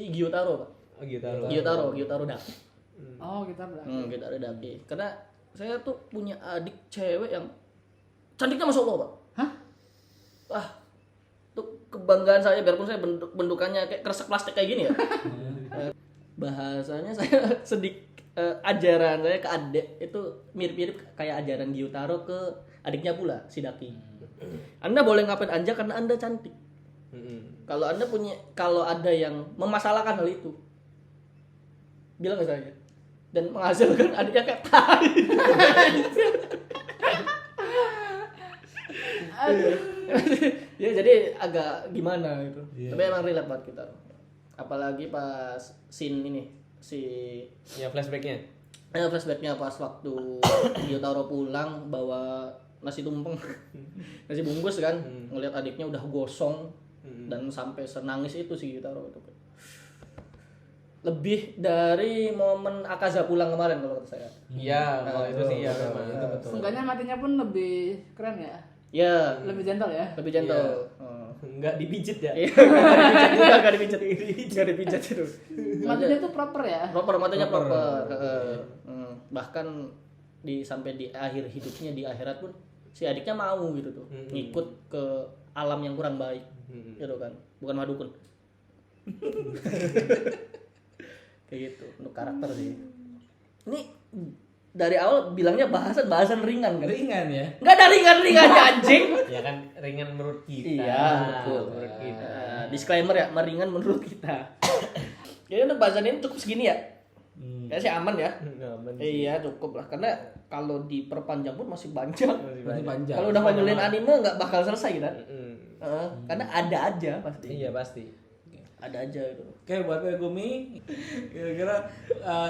Gyutaro, Pak. Oh, gitu. Gyutaro dah. Oh, kita bilang. Gyutaro Daki. Karena saya tuh punya adik cewek yang cantiknya Masya Allah, Pak. Hah? Wah, itu kebanggaan saya biarpun saya bentukannya kayak kresek plastik kayak gini ya. Bahasanya saya ajaran saya ke adik itu mirip-mirip kayak ajaran Gyutaro ke adiknya pula, si Daki. Anda boleh ngapain aja karena Anda cantik. Kalau ada yang memasalahkan hal itu, bilang ke saya dan menghasilkan adiknya kayak tai. Ya jadi agak gimana gitu. Tapi emang relate banget kita. Apalagi pas scene ini si Ya flashbacknya. Flashbacknya pas waktu Gyutaro pulang bawa nasi tumpeng, nasi bungkus kan, ngelihat adiknya udah gosong dan sampai senangis itu si Gyutaro itu. Lebih dari momen Akaza pulang kemarin kalau kata saya. Iya, kalau itu sih ya memang. itu betul. Seenggaknya matinya pun lebih keren ya. Ya, Lebih gentle ya. lebih gentle. Enggak dipijit ya. Iya, enggak dipijat. Enggak dipijat itu. Matinya tuh proper ya. Proper, matanya Proper. proper. Bahkan sampai di akhir hidupnya di akhirat pun si adiknya mau gitu tuh, ngikut ke alam yang kurang baik. Gitu kan. Bukan madukun. Kayak gitu untuk karakter sih. Ini dari awal bilangnya bahasan ringan kan? Ringan ya. Enggak ada ringan-ringan anjing. Ya kan ringan menurut kita. Iya, betul. Menurut kita. Disclaimer ya, meringan menurut kita. Jadi untuk bahasan ini cukup segini ya. Kayaknya sih aman ya. Aman sih. Iya, cukup lah karena kalau diperpanjang pun masih panjang. Masih panjang. Kalau udah ngomongin anime nggak bakal selesai kan? Mm. Karena ada aja pasti. Iya pasti. Ada aja itu. Oke, buat Megumi, kira-kira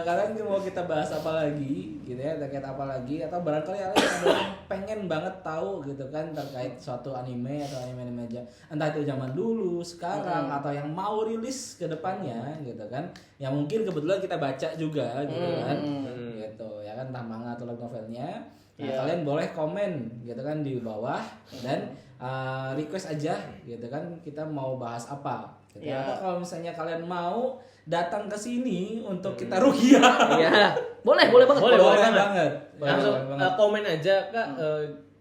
kalian mau kita bahas apa lagi gitu ya, terkait apa lagi, atau barangkali kalian ada yang pengen banget tahu gitu kan terkait suatu anime atau anime aja, entah itu zaman dulu, sekarang, atau yang mau rilis ke depannya gitu kan, yang mungkin kebetulan kita baca juga gitu kan, gitu ya kan, entah manga atau light novelnya. Nah, kalian boleh komen gitu kan di bawah dan request aja gitu kan, kita mau bahas apa gitu. Atau kalau misalnya kalian mau datang ke sini untuk kita rugia. Iya. Boleh banget. Boleh banget. banget. Boleh Langsung banget. komen aja Kak,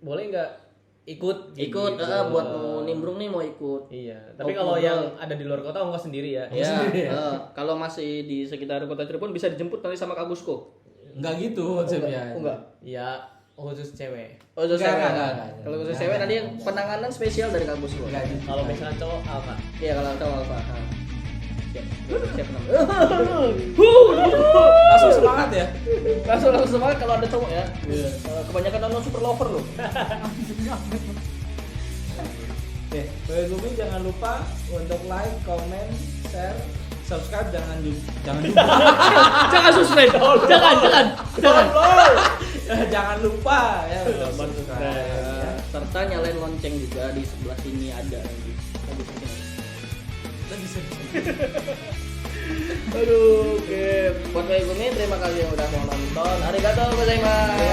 boleh nggak ikut? Ikut Gitu. buat mau nimbrung nih mau ikut. Iya. Tapi Oh, kalau ngobrol. yang ada di luar kota ongkos sendiri ya. Ya, kalau masih di sekitar kota Cirebon bisa dijemput nanti sama Kak Gusko. Enggak gitu konsepnya. Enggak. Ya khusus cewek. Oh, khusus Enggak, cewek. enggak. Kalau khusus cewek nanti yang penanganan spesial dari Kak Gusko. Enggak gitu. Kalau misalnya cowok apa? Iya, kalau tahu Alfa. Siap. Siap menang. Langsung semangat ya. Langsung semangat kalau ada cowok ya. Kebanyakan nonton Super Lover loh. Oke, Megumi jangan lupa untuk like, comment, share, subscribe, jangan lupa. Jangan subscribe. Jangan. Jangan lupa ya untuk subscribe. Ya. Serta nyalain lonceng juga di sebelah sini ada nanti. Aduh, oke. Buat Megumi terima kasih yang udah mau nonton. Arigatou gozaimasu.